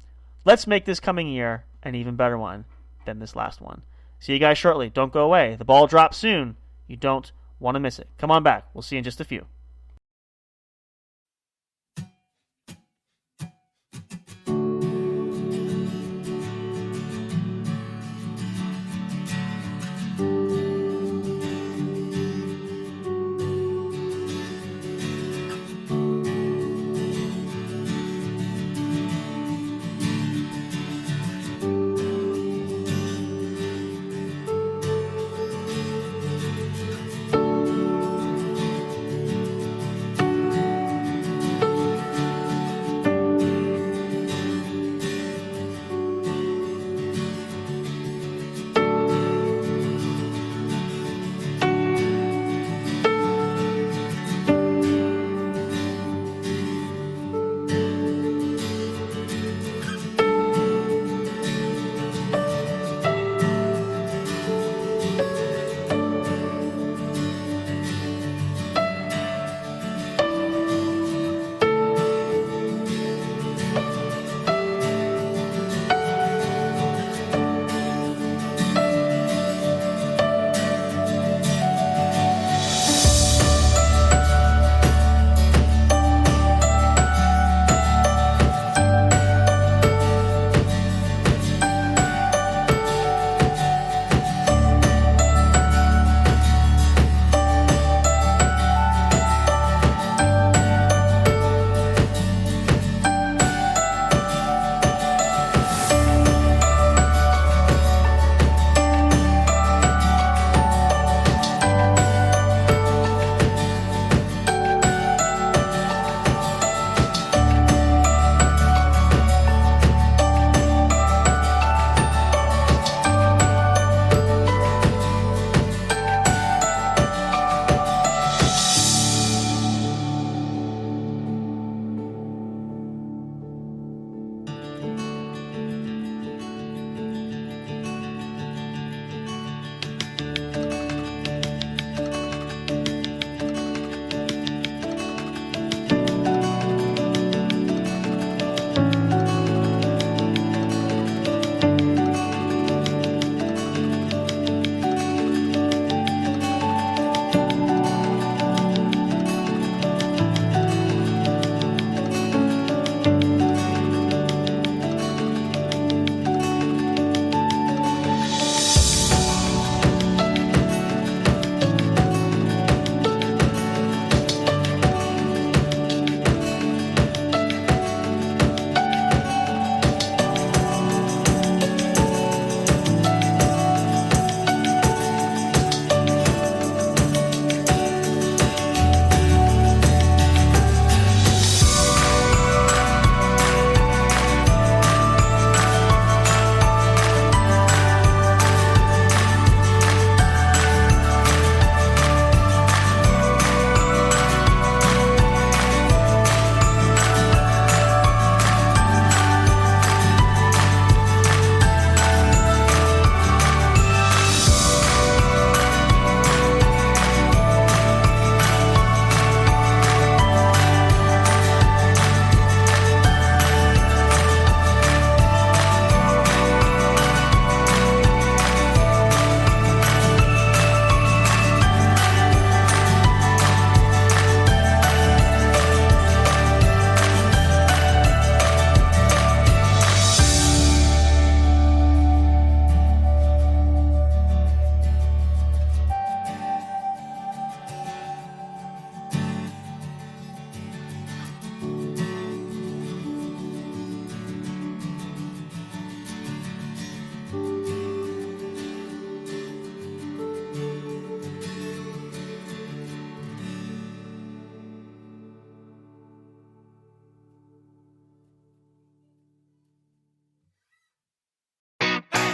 Let's make this coming year an even better one than this last one. See you guys shortly. Don't go away. The ball drops soon. You don't want to miss it. Come on back. We'll see you in just a few.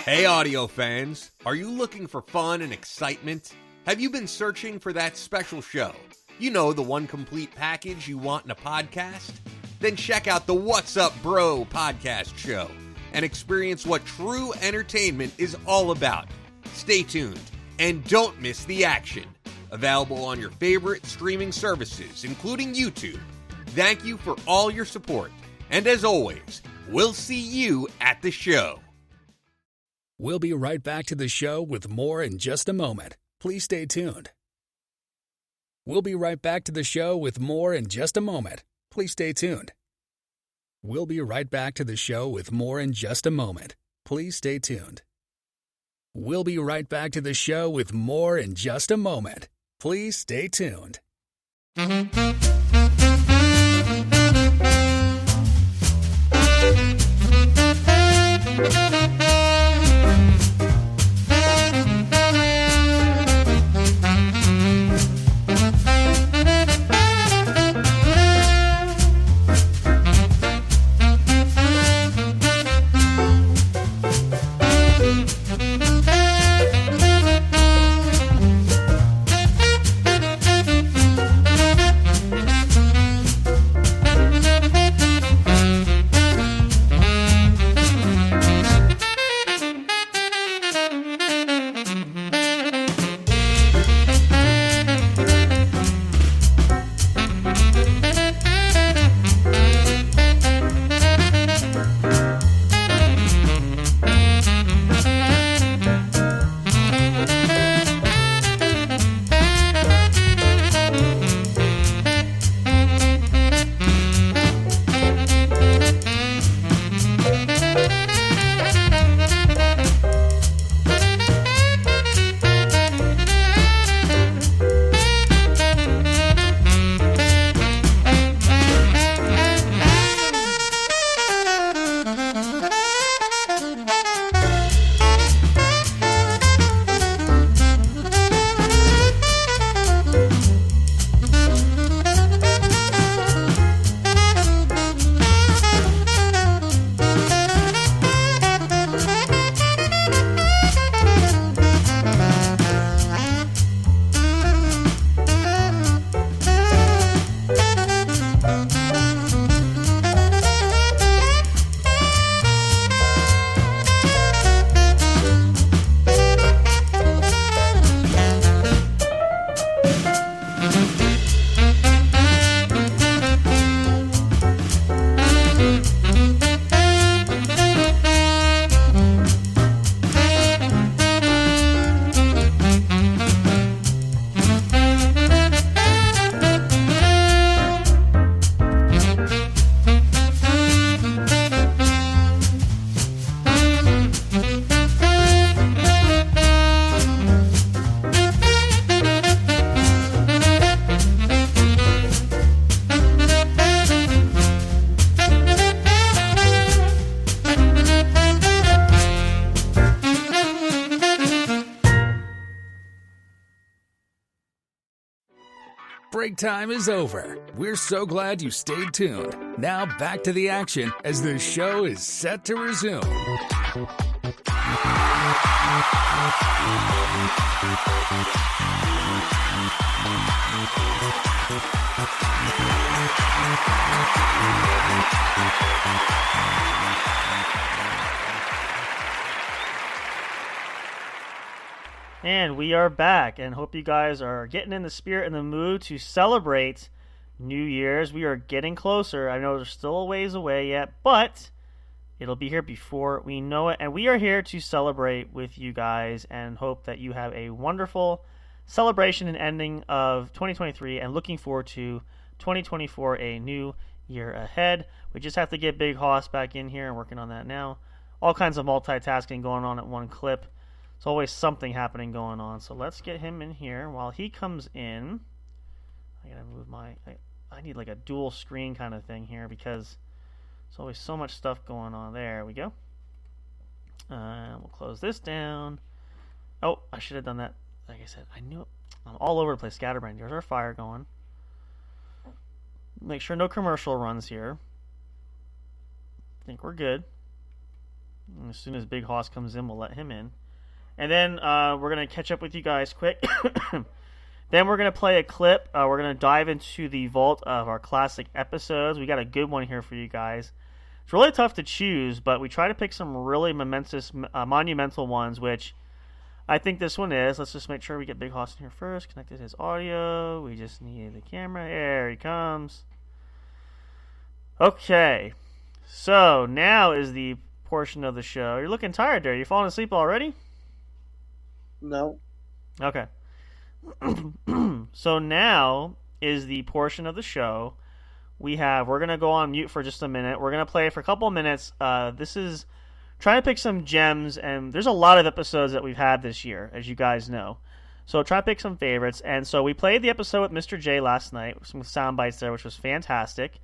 Hey, audio fans. Are you looking for fun and excitement? Have you been searching for that special show? You know, the one complete package you want in a podcast? Then check out the What's Up Bro podcast show and experience what true entertainment is all about. Stay tuned and don't miss the action. Available on your favorite streaming services, including YouTube. Thank you for all your support. And as always, we'll see you at the show. We'll be right back to the show with more in just a moment. Please stay tuned. We'll be right back to the show with more in just a moment. Please stay tuned. We'll be right back to the show with more in just a moment. Please stay tuned. We'll be right back to the show with more in just a moment. Please stay tuned. Break time is over. We're so glad you stayed tuned. Now back to the action as the show is set to resume. And we are back, and hope you guys are getting in the spirit and the mood to celebrate New Year's. We are getting closer. I know there's still a ways away yet, but it'll be here before we know it. And we are here to celebrate with you guys and hope that you have a wonderful celebration and ending of 2023 and looking forward to 2024, a new year ahead. We just have to get Big Hoss back in here and working on that now. All kinds of multitasking going on at one clip. There's always something happening going on. So let's get him in here. While he comes in, I gotta move my... I need like a dual screen kind of thing here because there's always so much stuff going on. There we go. We'll close this down. Oh, I should have done that. Like I said, I knew it. I'm all over the place. Scatterbrain. There's our fire going. Make sure no commercial runs here. I think we're good. And as soon as Big Hoss comes in, we'll let him in. And then we're going to catch up with you guys quick. Then we're going to play a clip. We're going to dive into the vault of our classic episodes. We got a good one here for you guys. It's really tough to choose, but we try to pick some really monumental ones, which I think this one is. Let's just make sure we get Big Hoss in here first. Connected his audio. We just need the camera. There he comes. Okay. So now is the portion of the show. You're looking tired there. You falling asleep already? No. Okay. So now is the portion of the show we're going to go on mute for just a minute. We're going to play for a couple of minutes. This is trying to pick some gems, and there's a lot of episodes that we've had this year, as you guys know. So try to pick some favorites. And so we played the episode with Mr. J last night, some sound bites there, which was fantastic.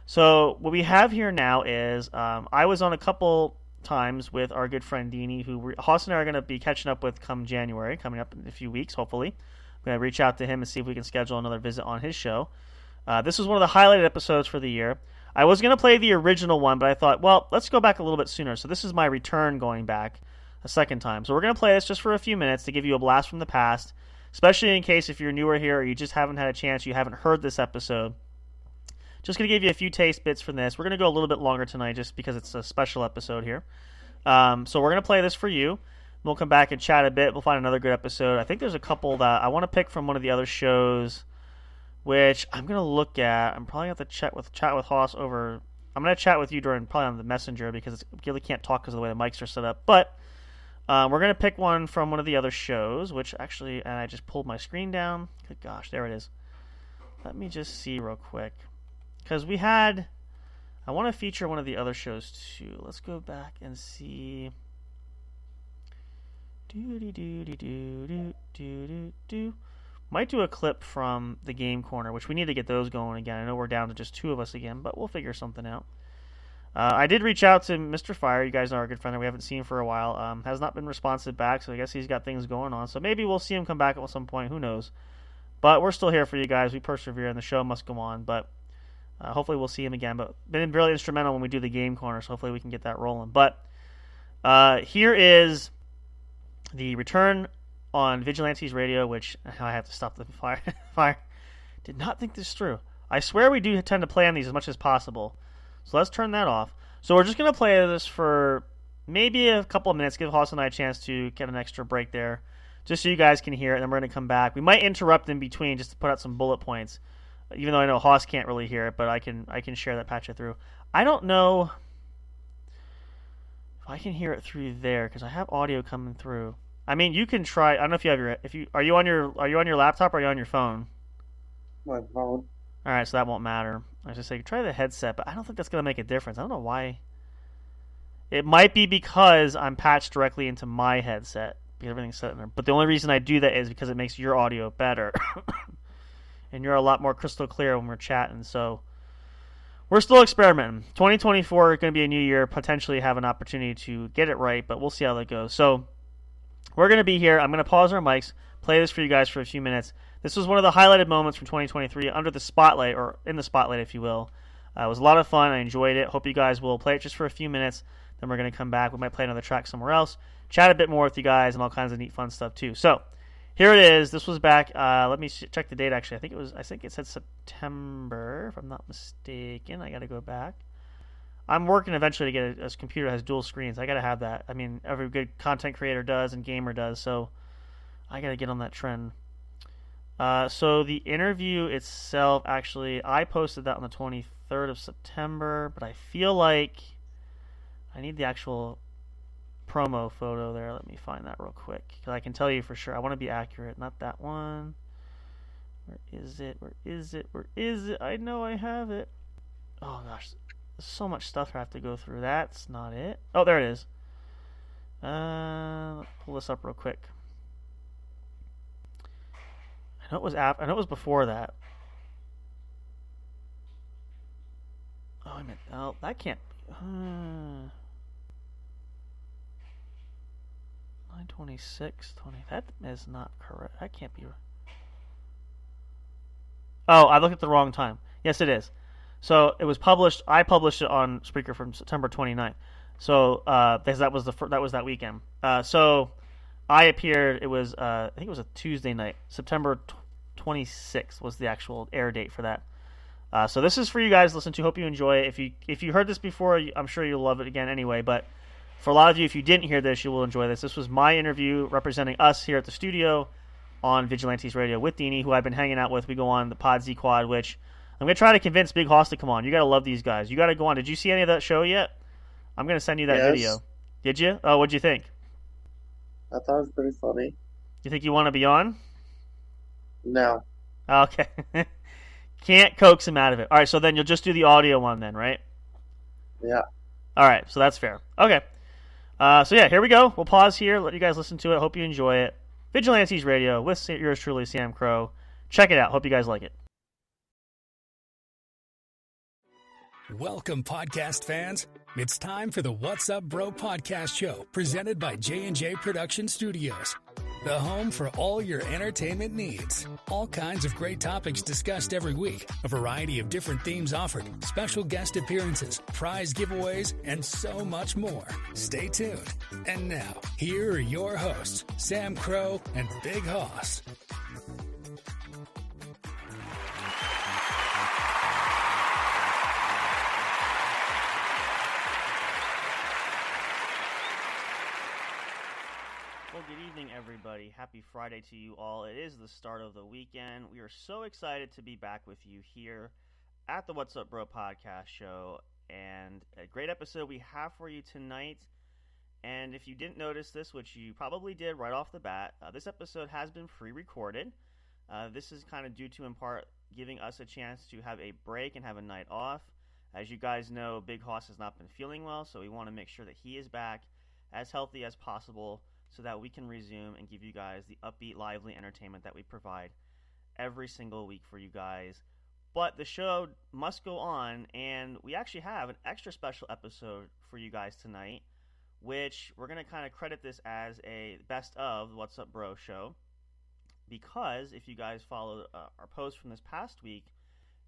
So what we have here now is I was on a couple times with our good friend Deanie, who Hoss and I are going to be catching up with come January, coming up in a few weeks, hopefully. I'm going to reach out to him and see if we can schedule another visit on his show. This was one of the highlighted episodes for the year. I was going to play the original one, but I thought, well, let's go back a little bit sooner. So this is my return going back a second time. So we're going to play this just for a few minutes to give you a blast from the past, especially in case if you're newer here or you just haven't had a chance, you haven't heard this episode. Just going to give you a few taste bits from this. We're going to go a little bit longer tonight just because it's a special episode here. So we're going to play this for you. We'll come back and chat a bit. We'll find another good episode. I think there's a couple that I want to pick from one of the other shows, which I'm going to look at. I'm probably going to have to chat with Hoss over. I'm going to chat with you probably on the messenger because I really can't talk because of the way the mics are set up. But we're going to pick one from one of the other shows, which actually, and I just pulled my screen down. Good gosh, there it is. Let me just see real quick. Because I want to feature one of the other shows too. Let's go back and see. Might do a clip from the Game Corner, which we need to get those going again. I know we're down to just two of us again, but we'll figure something out. I did reach out to Mr. Fire. You guys know our good friend that we haven't seen for a while. Has not been responsive back, so I guess he's got things going on. So maybe we'll see him come back at some point. Who knows? But we're still here for you guys. We persevere, and the show must go on. But hopefully we'll see him again. But been really instrumental when we do the Game Corner, so hopefully we can get that rolling. But here is the return on Vigilantes Radio, which I have to stop the fire. Did not think this through. I swear we do tend to play on these as much as possible. So let's turn that off. So we're just going to play this for maybe a couple of minutes, give Hoss and I a chance to get an extra break there, just so you guys can hear it, and then we're going to come back. We might interrupt in between just to put out some bullet points, even though I know Hoss can't really hear it, but I can share that, patch it through. I don't know if I can hear it through there, because I have audio coming through. I mean, you can try. I don't know if you have are you on your laptop or are you on your phone? My phone. All right, so that won't matter. I was just saying, try the headset, but I don't think that's going to make a difference. I don't know why. It might be because I'm patched directly into my headset because everything's set in there. But the only reason I do that is because it makes your audio better, and you're a lot more crystal clear when we're chatting. So we're still experimenting. 2024 is going to be a new year. Potentially have an opportunity to get it right, but we'll see how that goes. So we're going to be here. I'm going to pause our mics, play this for you guys for a few minutes. This was one of the highlighted moments from 2023, under the spotlight, or in the spotlight, if you will. It was a lot of fun. I enjoyed it. Hope you guys will play it just for a few minutes. Then we're going to come back. We might play another track somewhere else, chat a bit more with you guys, and all kinds of neat, fun stuff too. So here it is. This was back. Let me check the date. Actually, I think it said September, if I'm not mistaken. I got to go back. I'm working eventually to get a computer that has dual screens. I got to have that. I mean, every good content creator does and gamer does. So I got to get on that trend. So the interview itself, actually, I posted that on the 23rd of September, but I feel like I need the actual promo photo there. Let me find that real quick, because I can tell you for sure. I want to be accurate. Not that one. Where is it? Where is it? Where is it? I know I have it. Oh, gosh. There's so much stuff I have to go through. That's not it. Oh, there it is. Let's pull this up real quick. I know it was before that. Oh, I meant, oh, that can't be. 9/26/20. That is not correct. That can't be. Oh, I looked at the wrong time. Yes, it is. So it was published. I published it on Spreaker from September 29th. So that was that weekend. So I appeared. It was I think it was a Tuesday night, September 26th was the actual air date for that. So this is for you guys to listen to. Hope you enjoy it. If you heard this before, I'm sure you'll love it again anyway. But for a lot of you, if you didn't hear this, you will enjoy this. This was my interview representing us here at the studio on Vigilantes Radio with Deanie, who I've been hanging out with. We go on the Pod Z Quad, which I'm going to try to convince Big Hoss to come on. You got to love these guys. You got to go on. Did you see any of that show yet? I'm going to send you that video. Did you? Oh, what'd you think? I thought it was pretty funny. You think you want to be on? No. Okay. Can't coax him out of it. All right, so then you'll just do the audio one then, right? Yeah. All right, so that's fair. Okay. So yeah, here we go. We'll pause here, let you guys listen to it. Hope you enjoy it. Vigilantes Radio with yours truly, Sam Crow. Check it out. Hope you guys like it. Welcome, podcast fans. It's time for the What's Up Bro podcast show, presented by J&J Production Studios, the home for all your entertainment needs. All kinds of great topics discussed every week, a variety of different themes offered, special guest appearances, prize giveaways, and so much more. Stay tuned. And now, here are your hosts, Sam Crow and Big Hoss. Well, good evening, everybody. Happy Friday to you all. It is the start of the weekend. We are so excited to be back with you here at the What's Up Bro podcast show. And a great episode we have for you tonight. And if you didn't notice this, which you probably did right off the bat, this episode has been pre-recorded. This is kind of due to, in part, giving us a chance to have a break and have a night off. As you guys know, Big Hoss has not been feeling well, so we want to make sure that he is back as healthy as possible, so that we can resume and give you guys the upbeat, lively entertainment that we provide every single week for you guys. But the show must go on, and we actually have an extra special episode for you guys tonight, which we're going to kind of credit this as a best of the What's Up Bro show, because if you guys follow our post from this past week,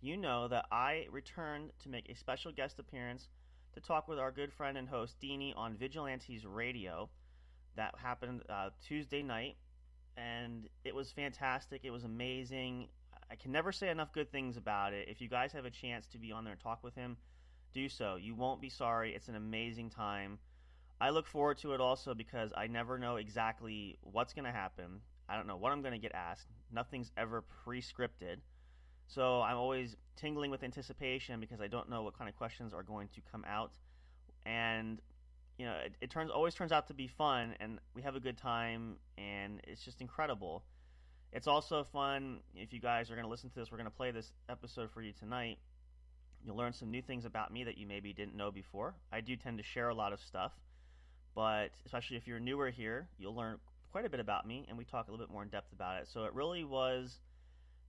you know that I returned to make a special guest appearance to talk with our good friend and host Deanie on Vigilantes Radio. That happened Tuesday night, and it was fantastic. It was amazing. I can never say enough good things about it. If you guys have a chance to be on there and talk with him, do so. You won't be sorry. It's an amazing time. I look forward to it also because I never know exactly what's going to happen. I don't know what I'm going to get asked. Nothing's ever pre-scripted. So I'm always tingling with anticipation because I don't know what kind of questions are going to come out. And you know, it always turns out to be fun, and we have a good time, and it's just incredible. It's also fun, if you guys are going to listen to this, we're going to play this episode for you tonight. You'll learn some new things about me that you maybe didn't know before. I do tend to share a lot of stuff, but especially if you're newer here, you'll learn quite a bit about me, and we talk a little bit more in depth about it. So it really was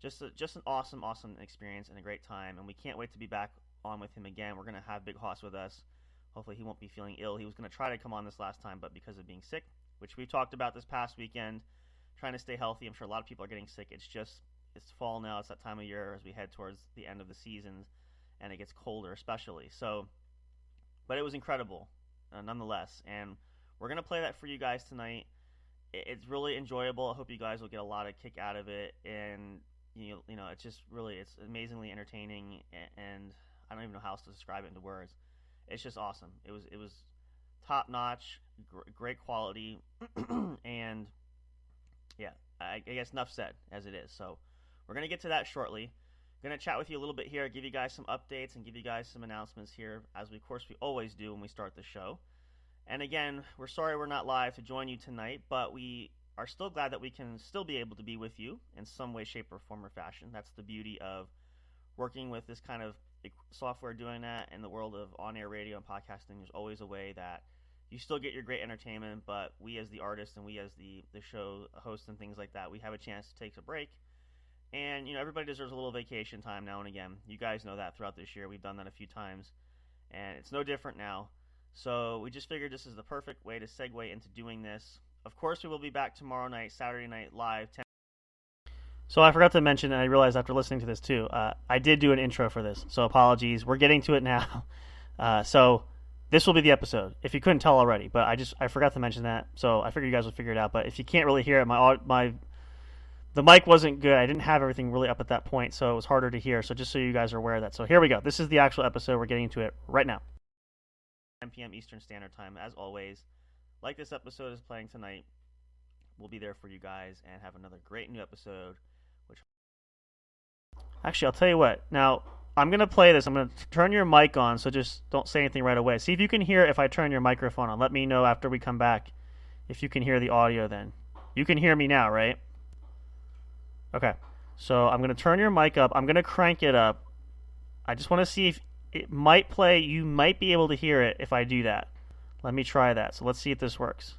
just an awesome experience and a great time, and we can't wait to be back on with him again. We're going to have Big Hoss with us. Hopefully he won't be feeling ill. He was going to try to come on this last time, but because of being sick, which we talked about this past weekend, trying to stay healthy. I'm sure a lot of people are getting sick. It's fall now. It's that time of year as we head towards the end of the season, and it gets colder especially. So, but it was incredible nonetheless, and we're going to play that for you guys tonight. It's really enjoyable. I hope you guys will get a lot of kick out of it, and you know, it's just really, it's amazingly entertaining, and I don't even know how else to describe it into words. It's just awesome. It was top notch, great quality, and yeah, I guess enough said as it is. So we're gonna get to that shortly. Gonna chat with you a little bit here, give you guys some updates and give you guys some announcements here, as we always do when we start the show. And again, we're sorry we're not live to join you tonight, but we are still glad that we can still be able to be with you in some way, shape, or form or fashion. That's the beauty of working with this kind of software, doing that in the world of on-air radio and podcasting. There's always a way that you still get your great entertainment, but we as the artists and we as the show hosts and things like that, we have a chance to take a break. And, you know, everybody deserves a little vacation time now and again. You guys know that throughout this year. We've done that a few times, and it's no different now. So we just figured this is the perfect way to segue into doing this. Of course, we will be back tomorrow night, Saturday night, live. So I forgot to mention, and I realized after listening to this too, I did do an intro for this, so apologies. We're getting to it now. So this will be the episode. If you couldn't tell already, but I forgot to mention that, so I figured you guys would figure it out. But if you can't really hear it, the mic wasn't good. I didn't have everything really up at that point, so it was harder to hear. So just so you guys are aware of that. So here we go. This is the actual episode. We're getting into it right now. 10 p.m. Eastern Standard Time, as always. Like this episode is playing tonight, we'll be there for you guys and have another great new episode. Actually, I'll tell you what. Now, I'm going to play this. I'm going to turn your mic on, so just don't say anything right away. See if you can hear it if I turn your microphone on. Let me know after we come back if you can hear the audio then. You can hear me now, right? Okay. So I'm going to turn your mic up. I'm going to crank it up. I just want to see if it might play. You might be able to hear it if I do that. Let me try that. So let's see if this works.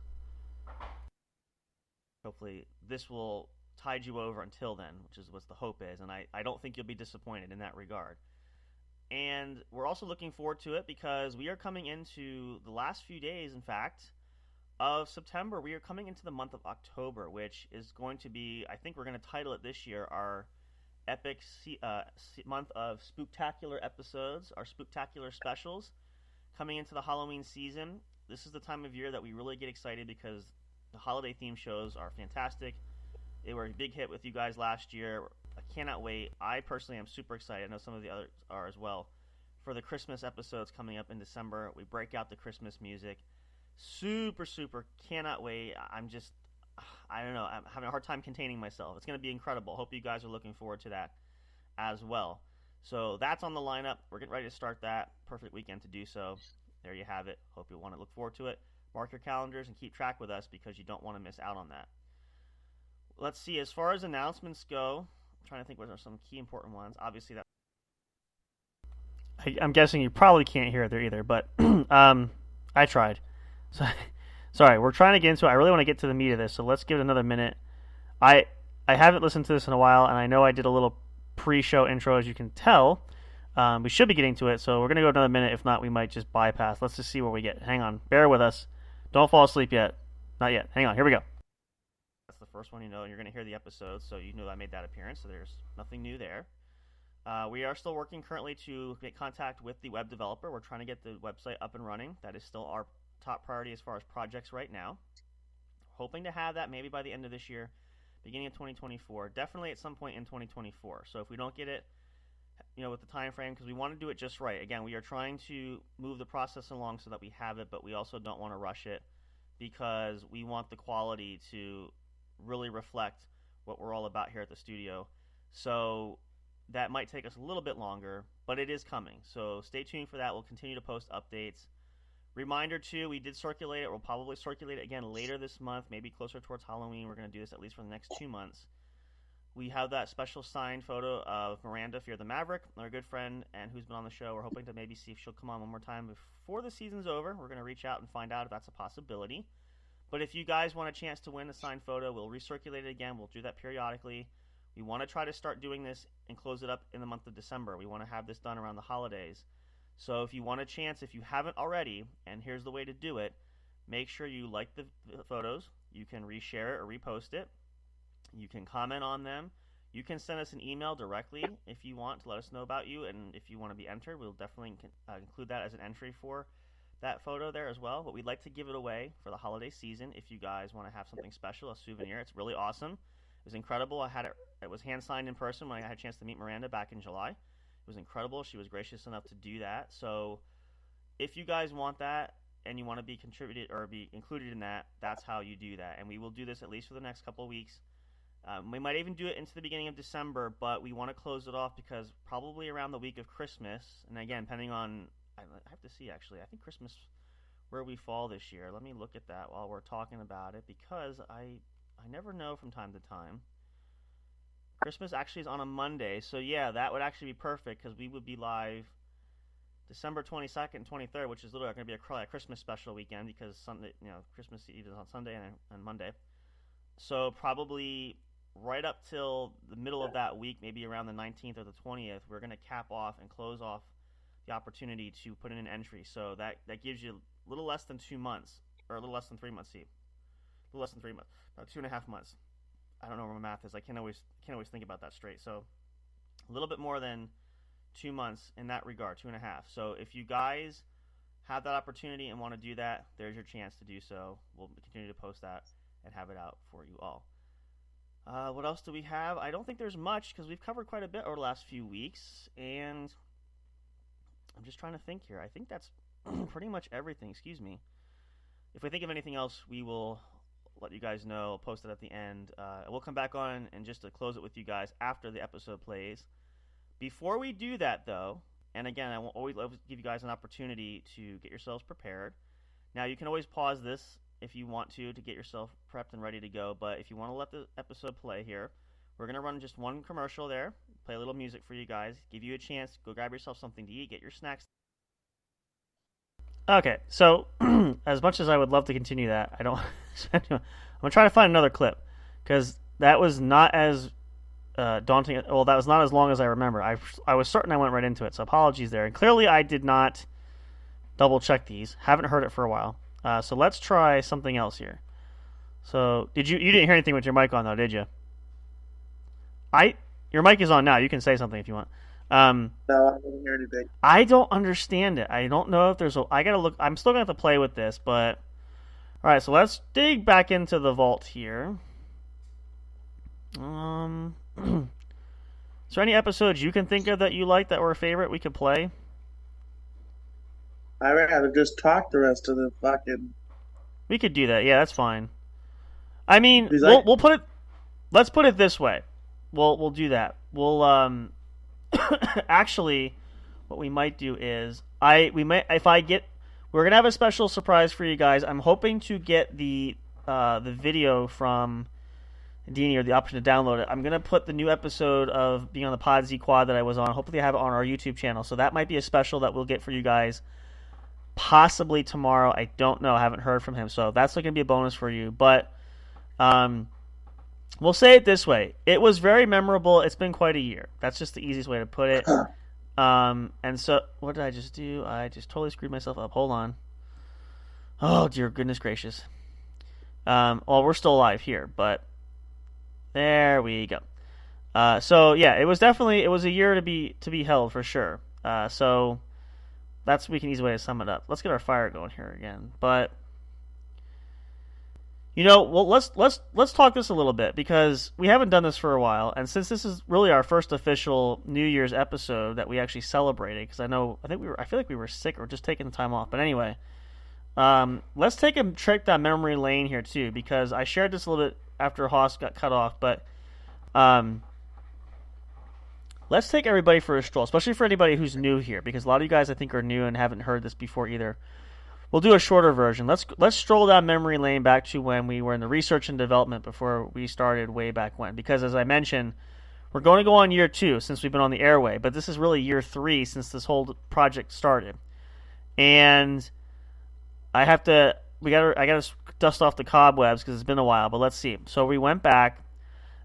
Hopefully this will tide you over until then, which is what the hope is, and I don't think you'll be disappointed in that regard. And we're also looking forward to it because we are coming into the last few days, in fact, of September. We are coming into the month of October, which is going to be, I think we're going to title it this year, our epic month of spooktacular episodes, our spooktacular specials. Coming into the Halloween season, this is the time of year that we really get excited because the holiday theme shows are fantastic. They were a big hit with you guys last year. I cannot wait. I personally am super excited. I know some of the others are as well. For the Christmas episodes coming up in December, we break out the Christmas music. Super cannot wait. I don't know. I'm having a hard time containing myself. It's going to be incredible. Hope you guys are looking forward to that as well. So that's on the lineup. We're getting ready to start that. Perfect weekend to do so. There you have it. Hope you want to look forward to it. Mark your calendars and keep track with us because you don't want to miss out on that. Let's see. As far as announcements go, I'm trying to think what are some key important ones. Obviously, that I'm guessing you probably can't hear it there either, but I tried. So, sorry, we're trying to get into it. I really want to get to the meat of this, so let's give it another minute. I haven't listened to this in a while, and I know I did a little pre-show intro, as you can tell. We should be getting to it, so we're going to go another minute. If not, we might just bypass. Let's just see where we get. Hang on. Bear with us. Don't fall asleep yet. Not yet. Hang on. Here we go. That's the first one you know, and you're going to hear the episode, so you know I made that appearance, so there's nothing new there. We are still working currently to make contact with the web developer. We're trying to get the website up and running. That is still our top priority as far as projects right now. Hoping to have that maybe by the end of this year, beginning of 2024. Definitely at some point in 2024. So if we don't get it, with the time frame, because we want to do it just right. Again, we are trying to move the process along so that we have it, but we also don't want to rush it because we want the quality to really reflect what we're all about here at the studio. So that might take us a little bit longer, but it is coming. So stay tuned for that. We'll continue to post updates. Reminder too, we did circulate it. We'll probably circulate it again later this month, maybe closer towards Halloween. We're going to do this at least for the next 2 months. We have that special signed photo of Miranda Fear the Maverick, our good friend, and who's been on the show. We're hoping to maybe see if she'll come on one more time before the season's over. We're going to reach out and find out if that's a possibility. But if you guys want a chance to win a signed photo, we'll recirculate it again. We'll do that periodically. We want to try to start doing this and close it up in the month of December. We want to have this done around the holidays. So if you want a chance, if you haven't already, and here's the way to do it, make sure you like the photos. You can reshare it or repost it. You can comment on them. You can send us an email directly if you want to let us know about you, and if you want to be entered, we'll definitely include that as an entry for that photo there as well. But we'd like to give it away for the holiday season if you guys want to have something special, a souvenir. It's really awesome. It was incredible. It was hand-signed in person when I had a chance to meet Miranda back in July. It was incredible. She was gracious enough to do that. So if you guys want that and you want to be contributed or be included in that, that's how you do that. And we will do this at least for the next couple of weeks. We might even do it into the beginning of December, but we want to close it off because probably around the week of Christmas, and again, depending on, I have to see actually, I think Christmas, where we fall this year. Let me look at that while we're talking about it because I never know from time to time. Christmas actually is on a Monday, so yeah, that would actually be perfect because we would be live December 22nd and 23rd, which is literally going to be a Christmas special weekend because Sunday, Christmas Eve is on Sunday and Monday. So probably right up till the middle of that week, maybe around the 19th or the 20th, we're going to cap off and close off the opportunity to put in an entry. So that gives you a little less than 2 months, or a little less than 3 months, Steve. A little less than 3 months, about 2.5 months. I don't know where my math is. I can't always think about that straight. So a little bit more than 2 months in that regard, 2.5. So if you guys have that opportunity and want to do that, there's your chance to do so. We'll continue to post that and have it out for you all. What else do we have? I don't think there's much because we've covered quite a bit over the last few weeks, and I'm just trying to think here. I think that's pretty much everything. Excuse me. If we think of anything else, we will let you guys know. I'll post it at the end. We'll come back on and just to close it with you guys after the episode plays. Before we do that, though, and again, I will always love to give you guys an opportunity to get yourselves prepared. Now, you can always pause this if you want to get yourself prepped and ready to go. But if you want to let the episode play here, we're going to run just one commercial there, play a little music for you guys, give you a chance, go grab yourself something to eat, get your snacks. Okay, so as much as I would love to continue that, I don't. I'm going to try to find another clip because that was not as daunting. Well, that was not as long as I remember. I was certain I went right into it, so apologies there. And clearly I did not double check these. Haven't heard it for a while. So let's try something else here. So you didn't hear anything with your mic on though, did you? Your mic is on now. You can say something if you want. No, I didn't hear anything. I don't understand it. I don't know if there's I gotta look. I'm still gonna have to play with this, but all right. So let's dig back into the vault here. Is there any episodes you can think of that you like that were a favorite we could play? I'd rather just talk the rest of the fucking. We could do that. Yeah, that's fine. I mean, Like... we'll put it. Let's put it this way. We'll do that. We'll actually, what we might do is we're gonna have a special surprise for you guys. I'm hoping to get the video from Dini, or the option to download it. I'm gonna put the new episode of being on the Pod Z Quad that I was on. Hopefully, I have it on our YouTube channel. So that might be a special that we'll get for you guys. Possibly tomorrow. I don't know. I haven't heard from him, so that's going to be a bonus for you. But we'll say it this way: it was very memorable. It's been quite a year. That's just the easiest way to put it. And so, what did I just do? I just totally screwed myself up. Hold on. Oh dear goodness gracious. Well, we're still alive here, but there we go. So yeah, it was a year to be held for sure. So. That's we can easy way to sum it up. Let's get our fire going here again. But well, let's talk this a little bit because we haven't done this for a while, and since this is really our first official New Year's episode that we actually celebrated, because I feel like we were sick or just taking the time off. But anyway, let's take a trip down memory lane here too, because I shared this a little bit after Haas got cut off, but let's take everybody for a stroll, especially for anybody who's new here, because a lot of you guys I think are new and haven't heard this before either. We'll do a shorter version. Let's stroll down memory lane back to when we were in the research and development before we started way back when. Because as I mentioned, we're going to go on year 2 since we've been on the airway, but this is really year 3 since this whole project started. And I gotta dust off the cobwebs because it's been a while, but let's see. So we went back.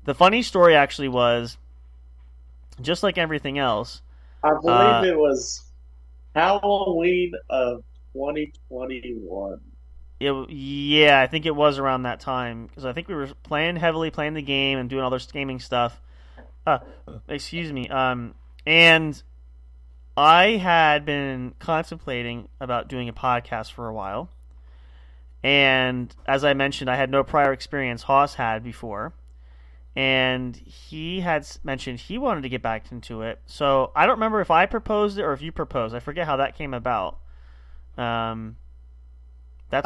The funny story actually was, just like everything else, I believe it was Halloween of 2021. Yeah, I think it was around that time because I think we were playing the game and doing all this gaming stuff. Excuse me. And I had been contemplating about doing a podcast for a while, and as I mentioned, I had no prior experience. Haas had before. And he had mentioned he wanted to get back into it. So I don't remember if I proposed it or if you proposed. I forget how that came about. That's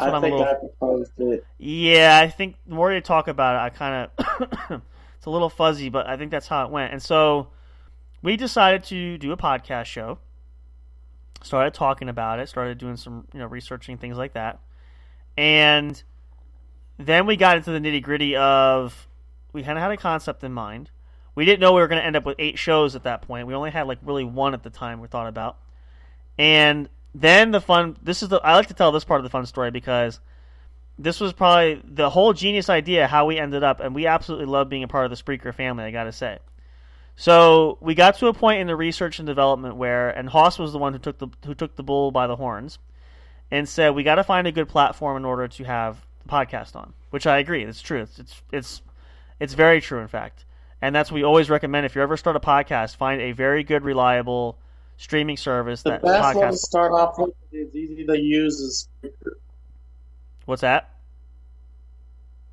what I'm a little. I proposed it. Yeah, I think the more you talk about it, I kind of it's a little fuzzy, but I think that's how it went. And so we decided to do a podcast show. Started talking about it. Started doing some researching things like that, and then we got into the nitty gritty of. We kind of had a concept in mind. We didn't know we were going to end up with 8 shows at that point. We only had really 1 at the time we thought about. And then I like to tell this part of the fun story because this was probably the whole genius idea how we ended up, and we absolutely love being a part of the Spreaker family, I got to say. So we got to a point in the research and development where, and Haas was the one who took the bull by the horns and said, we got to find a good platform in order to have the podcast on, which I agree. It's true. It's very true, in fact. And that's what we always recommend. If you ever start a podcast, find a very good, reliable streaming service The that best one to podcast. start off with is easy to use is Spreaker. What's that?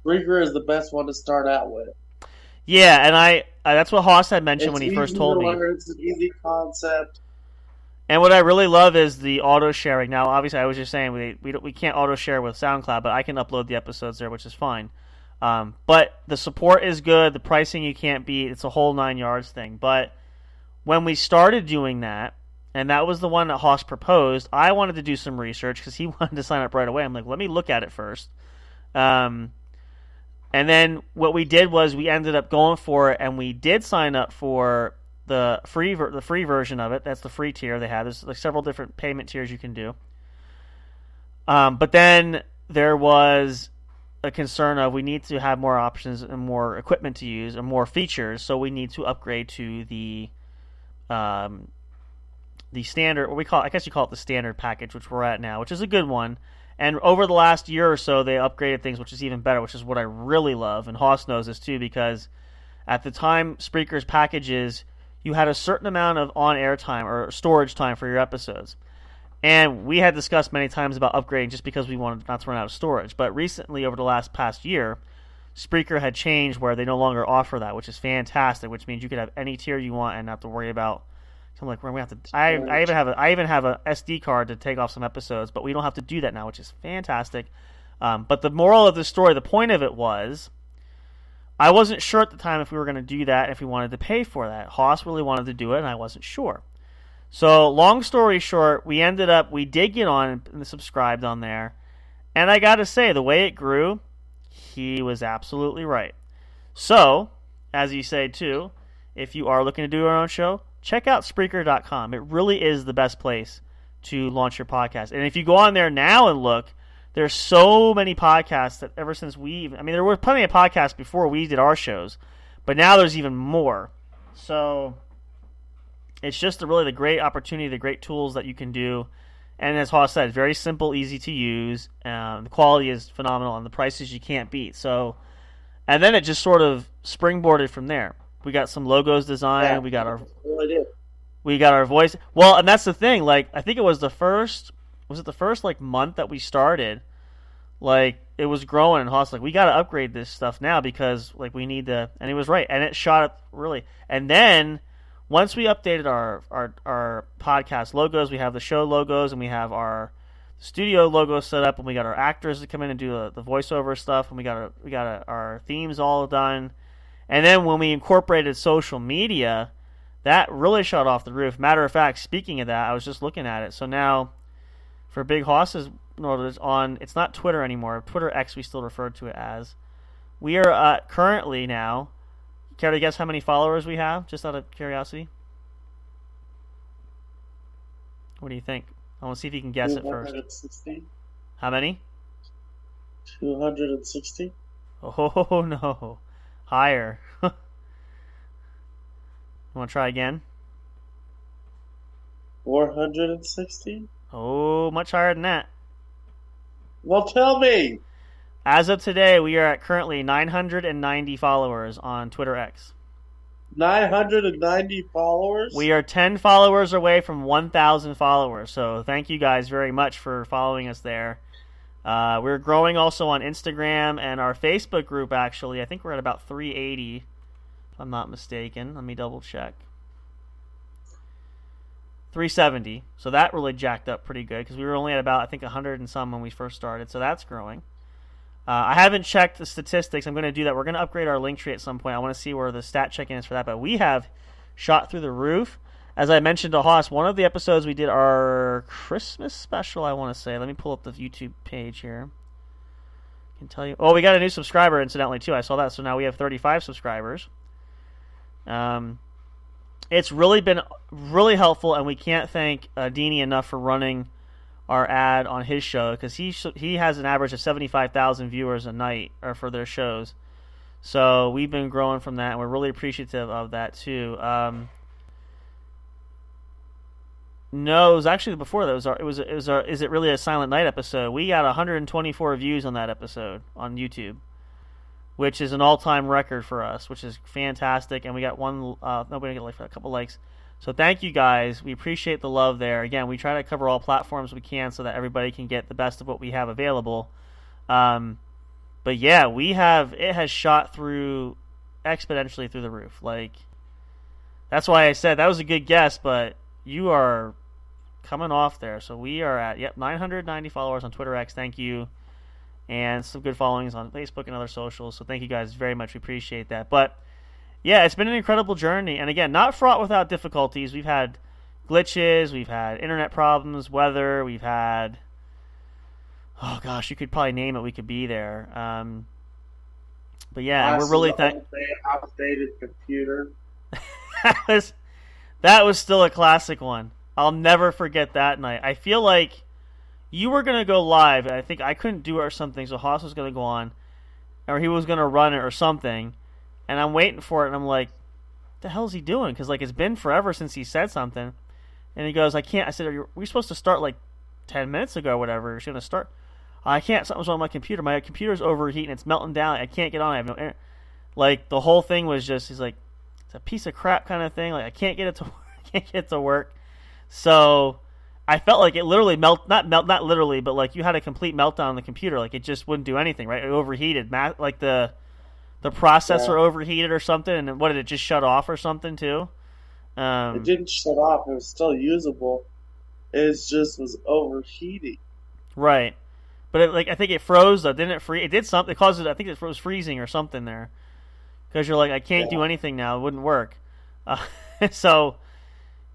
Spreaker is the best one to start out with. Yeah, and that's what Haas had mentioned when he It's first easy told to me. learn, it's an easy concept. And what I really love is the auto sharing. Now, obviously, I was just saying we can't auto share with SoundCloud, but I can upload the episodes there, which is fine. But the support is good. The pricing you can't beat. It's a whole 9 yards thing. But when we started doing that, and that was the one that Haas proposed, I wanted to do some research because he wanted to sign up right away. I'm like, let me look at it first. And then what we did was we ended up going for it, and we did sign up for the free version of it. That's the free tier they have. There's like several different payment tiers you can do. But then there was a concern of we need to have more options and more equipment to use and more features, so we need to upgrade to the standard, or I guess you call it the standard package, which we're at now, which is a good one. And over the last year or so, they upgraded things, which is even better, which is what I really love. And Haas knows this too, because at the time, Spreaker's packages, you had a certain amount of on-air time or storage time for your episodes. And we had discussed many times about upgrading just because we wanted not to run out of storage. But recently, over the past year, Spreaker had changed where they no longer offer that, which is fantastic, which means you could have any tier you want and not have to worry about. I'm like, we have to. I even have a SD card to take off some episodes, but we don't have to do that now, which is fantastic. But the moral of the story, the point of it was, I wasn't sure at the time if we were going to do that, if we wanted to pay for that. Haas really wanted to do it, and I wasn't sure. So, long story short, we did get on and subscribed on there, and I got to say, the way it grew, he was absolutely right. So, as you say too, if you are looking to do your own show, check out Spreaker.com. It really is the best place to launch your podcast. And if you go on there now and look, there's so many podcasts that ever since there were plenty of podcasts before we did our shows, but now there's even more. So it's just the great opportunity, the great tools that you can do. And as Haas said, very simple, easy to use. The quality is phenomenal, and the prices you can't beat. So, and then it just sort of springboarded from there. We got some logos designed. Yeah, we got our really we got our voice. Well, and that's the thing. Like, I think it was the first month that we started. Like, it was growing, and Haas like, we got to upgrade this stuff now because like we need to. And he was right, and it shot up really. And then once we updated our podcast logos, we have the show logos, and we have our studio logo set up, and we got our actors to come in and do the voiceover stuff, and we got our themes all done. And then when we incorporated social media, that really shot off the roof. Matter of fact, speaking of that, I was just looking at it. So now, for Big Hoss's notice it's not Twitter anymore. Twitter X, we still refer to it as. We are currently now, care to guess how many followers we have, just out of curiosity? What do you think? I want to see if you can guess it first. 260. How many? 260. Oh, no. Higher. You want to try again? 460. Oh, much higher than that. Well, tell me. As of today, we are at currently 990 followers on Twitter X. 990 followers? We are 10 followers away from 1,000 followers, so thank you guys very much for following us there. We're growing also on Instagram and our Facebook group, actually. I think we're at about 380, if I'm not mistaken. Let me double check. 370. So that really jacked up pretty good because we were only at about, I think, 100 and some when we first started. So that's growing. I haven't checked the statistics. I'm going to do that. We're going to upgrade our link tree at some point. I want to see where the stat check-in is for that. But we have shot through the roof. As I mentioned to Haas, one of the episodes we did our Christmas special, I want to say. Let me pull up the YouTube page here. I can tell you. Oh, we got a new subscriber, incidentally, too. I saw that. So now we have 35 subscribers. It's really been really helpful, and we can't thank Dini enough for running our ad on his show because he has an average of 75,000 viewers a night or for their shows. So we've been growing from that, and we're really appreciative of that, too. No, it was actually before that. It was our Is It Really a Silent Night episode. We got 124 views on that episode on YouTube, which is an all-time record for us, which is fantastic. And we got one, nobody got like a couple likes. So thank you guys. We appreciate the love there. Again, we try to cover all platforms we can so that everybody can get the best of what we have available. But yeah, it has shot through exponentially through the roof. Like, that's why I said that was a good guess, but you are coming off there. So we are at 990 followers on Twitter X. Thank you. And some good followings on Facebook and other socials. So thank you guys very much. We appreciate that. But yeah, it's been an incredible journey. And again, not fraught without difficulties. We've had glitches, we've had internet problems, weather, we've had, oh gosh, you could probably name it. We could be there. But yeah, we're really outdated computer. that was still a classic one. I'll never forget that night. I feel like you were going to go live, and I think I couldn't do it or something, so Haas was going to go on, or he was going to run it or something, and I'm waiting for it, and I'm like, what the hell is he doing? Because, like, it's been forever since he said something, and he goes, I can't. I said, are we supposed to start, like, 10 minutes ago or whatever? You're going to start. I can't. Something's wrong with my computer. My computer's overheating. It's melting down. I can't get on. I have no internet. Like, the whole thing was just, he's like, it's a piece of crap kind of thing. Like, I can't get it to work. I can't get it to work. So I felt like it literally not literally, but like you had a complete meltdown on the computer. Like, it just wouldn't do anything, right? It overheated. Like the processor overheated or something, and what did it just shut off or something too? It didn't shut off. It was still usable. It just was overheating. Right. But I think it froze though. Didn't it freeze? It did something. It caused it. I think it was freezing or something there. Because you're like, I can't do anything now. It wouldn't work. So,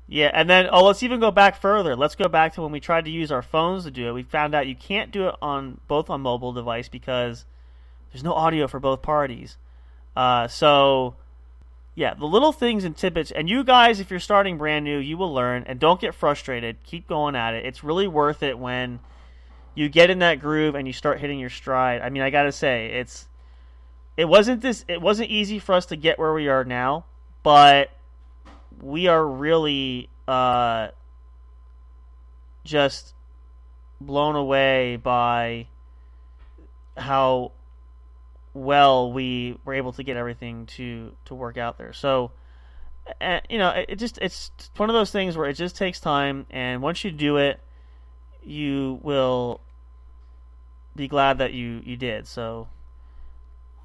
yeah. And then, let's even go back further. Let's go back to when we tried to use our phones to do it. We found out you can't do it both on mobile device because there's no audio for both parties. So, yeah, the little things and tidbits. And you guys, if you're starting brand new, you will learn. And don't get frustrated. Keep going at it. It's really worth it when you get in that groove and you start hitting your stride. I mean, I gotta say, it wasn't easy for us to get where we are now, but we are really just blown away by how well we were able to get everything to work out there. So, it's one of those things where it just takes time, and once you do it, you will be glad that you did. So,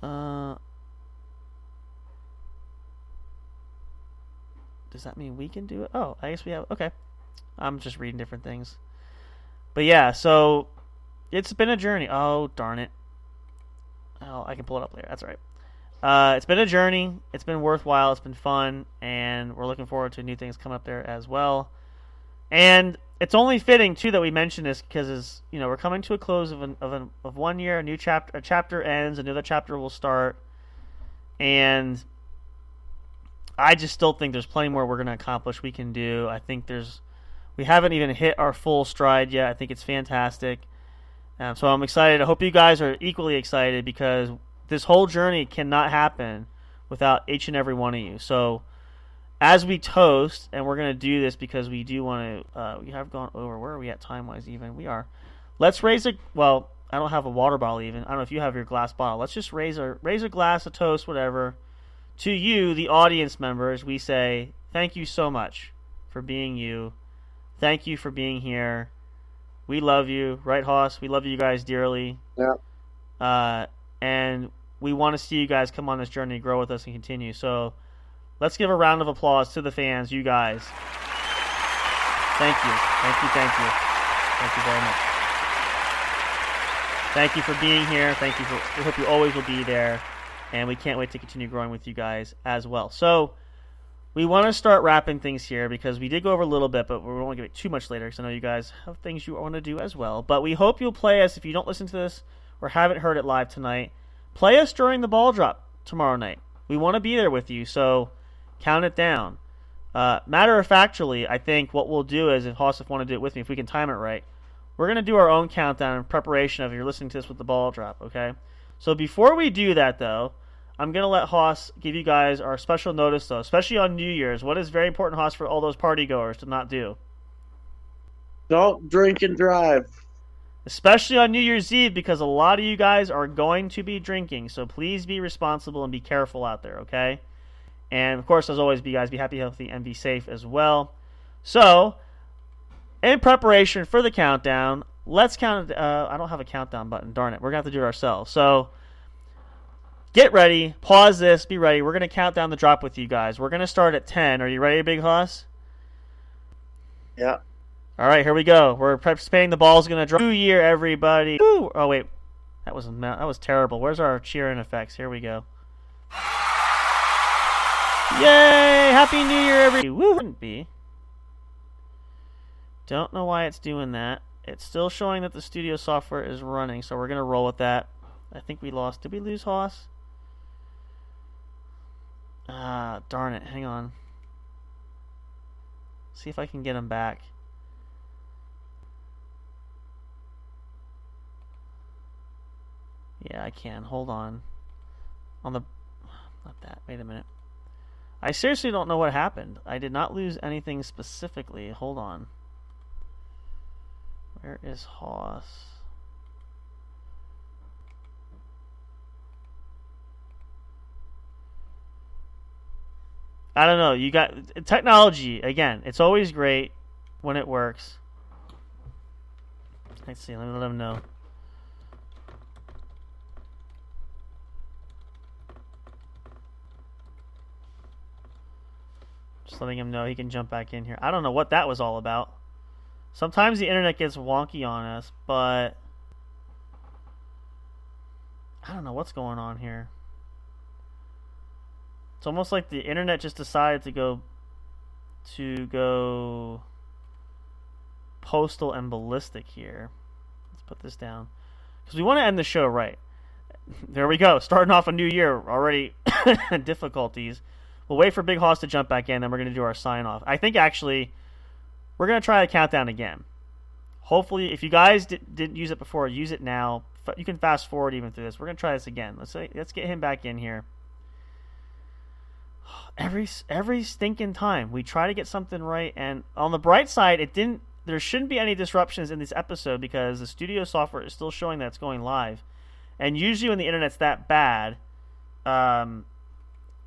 does that mean we can do it? Oh, I guess we have. Okay, I'm just reading different things. But yeah, so it's been a journey. Oh, darn it. Oh, I can pull it up later. That's all right. It's been a journey. It's been worthwhile. It's been fun, and we're looking forward to new things coming up there as well. And it's only fitting too that we mention this because we're coming to a close of 1 year. A chapter ends, another chapter will start, and I just still think there's plenty more we're going to accomplish. We can do. I think we haven't even hit our full stride yet. I think it's fantastic. So I'm excited. I hope you guys are equally excited because this whole journey cannot happen without each and every one of you. So as we toast, and we're going to do this because we do want to, we have gone over, where are we at time-wise even? We are. Let's raise I don't have a water bottle even. I don't know if you have your glass bottle. Let's just raise a glass, a toast, whatever. To you, the audience members, we say, thank you so much for being you. Thank you for being here. We love you. Right, Haas? We love you guys dearly. Yeah. And we want to see you guys come on this journey, grow with us, and continue. So let's give a round of applause to the fans, you guys. Thank you. Thank you, thank you. Thank you very much. Thank you for being here. We hope you always will be there. And we can't wait to continue growing with you guys as well. So we want to start wrapping things here because we did go over a little bit, but we won't give it too much later because I know you guys have things you want to do as well. But we hope you'll play us. If you don't listen to this or haven't heard it live tonight, play us during the ball drop tomorrow night. We want to be there with you, so count it down. Matter of factually, I think what we'll do is, if Haas want to do it with me, if we can time it right, we're going to do our own countdown in preparation of you're listening to this with the ball drop, okay? So before we do that, though, I'm going to let Haas give you guys our special notice, though, especially on New Year's. What is very important, Haas, for all those party goers to not do? Don't drink and drive. Especially on New Year's Eve, because a lot of you guys are going to be drinking. So please be responsible and be careful out there, okay? And, of course, as always, be happy, healthy, and be safe as well. So, in preparation for the countdown, let's count it. I don't have a countdown button. Darn it. We're going to have to do it ourselves. So, get ready. Pause this. Be ready. We're going to count down the drop with you guys. We're going to start at 10. Are you ready, Big Hoss? Yeah. All right, here we go. We're anticipating the ball's going to drop. New Year, everybody. Ooh. Oh, wait. That was terrible. Where's our cheering effects? Here we go. Yay! Happy New Year, everybody. Woo! Wouldn't be. Don't know why it's doing that. It's still showing that the studio software is running, so we're going to roll with that. I think we lost. Did we lose Hoss? Darn it. Hang on. See if I can get him back. Yeah, I can. Hold on. Not that. Wait a minute. I seriously don't know what happened. I did not lose anything specifically. Hold on. Where is Hoss? I don't know. You got technology again. It's always great when it works. Let's see. Let me let him know. Just letting him know he can jump back in here. I don't know what that was all about. Sometimes the internet gets wonky on us, but I don't know what's going on here. It's almost like the internet just decided to go postal and ballistic here. Let's put this down because we want to end the show right. There we go. Starting off a new year already. Difficulties. We'll wait for Big Hoss to jump back in, then we're going to do our sign-off. I think, actually, we're going to try the countdown again. Hopefully, if you guys didn't use it before, use it now. You can fast-forward even through this. We're going to try this again. Let's get him back in here. Every stinking time, we try to get something right, and on the bright side, there shouldn't be any disruptions in this episode because the studio software is still showing that it's going live. And usually when the internet's that bad,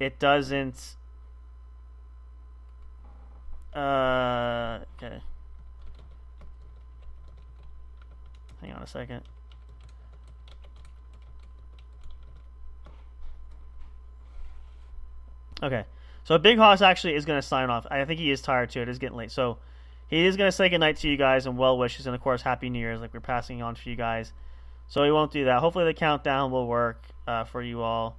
it doesn't. Okay. Hang on a second. Okay. So Big Hoss actually is going to sign off. I think he is tired too. It is getting late. So he is going to say goodnight to you guys and well wishes and, of course, Happy New Year's like we're passing on for you guys. So he won't do that. Hopefully the countdown will work for you all.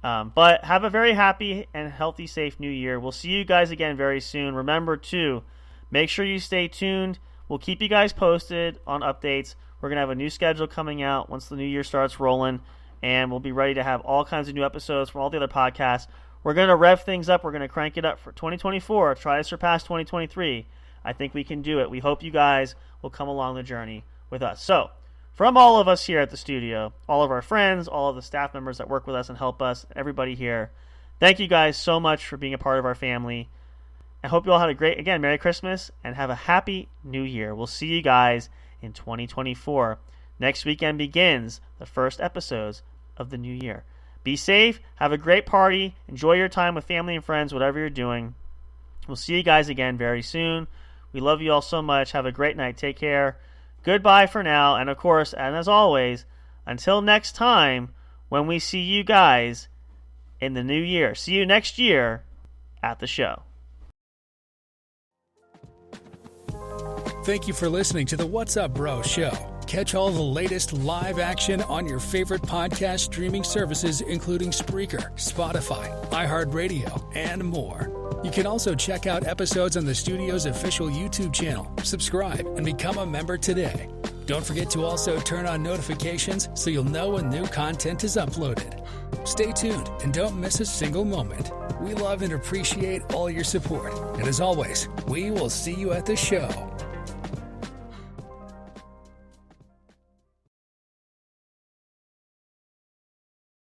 But have a very happy and healthy, safe New Year. We'll see you guys again very soon. Remember, to make sure you stay tuned. We'll keep you guys posted on updates. We're going to have a new schedule coming out once the new year starts rolling, and we'll be ready to have all kinds of new episodes from all the other podcasts. We're going to rev things up. We're going to crank it up for 2024. Try to surpass 2023. I think we can do it. We hope you guys will come along the journey with us. So, from all of us here at the studio, all of our friends, all of the staff members that work with us and help us, everybody here, thank you guys so much for being a part of our family. I hope you all had a great, again, Merry Christmas, and have a Happy New Year. We'll see you guys in 2024. Next weekend begins the first episodes of the new year. Be safe, have a great party, enjoy your time with family and friends, whatever you're doing. We'll see you guys again very soon. We love you all so much. Have a great night. Take care. Goodbye for now, and of course, and as always, until next time when we see you guys in the new year. See you next year at the show. Thank you for listening to the What's Up Bro show. Catch all the latest live action on your favorite podcast streaming services, including Spreaker, Spotify, iHeartRadio, and more. You can also check out episodes on the studio's official YouTube channel. Subscribe and become a member today. Don't forget to also turn on notifications so you'll know when new content is uploaded. Stay tuned and don't miss a single moment. We love and appreciate all your support. And as always, we will see you at the show.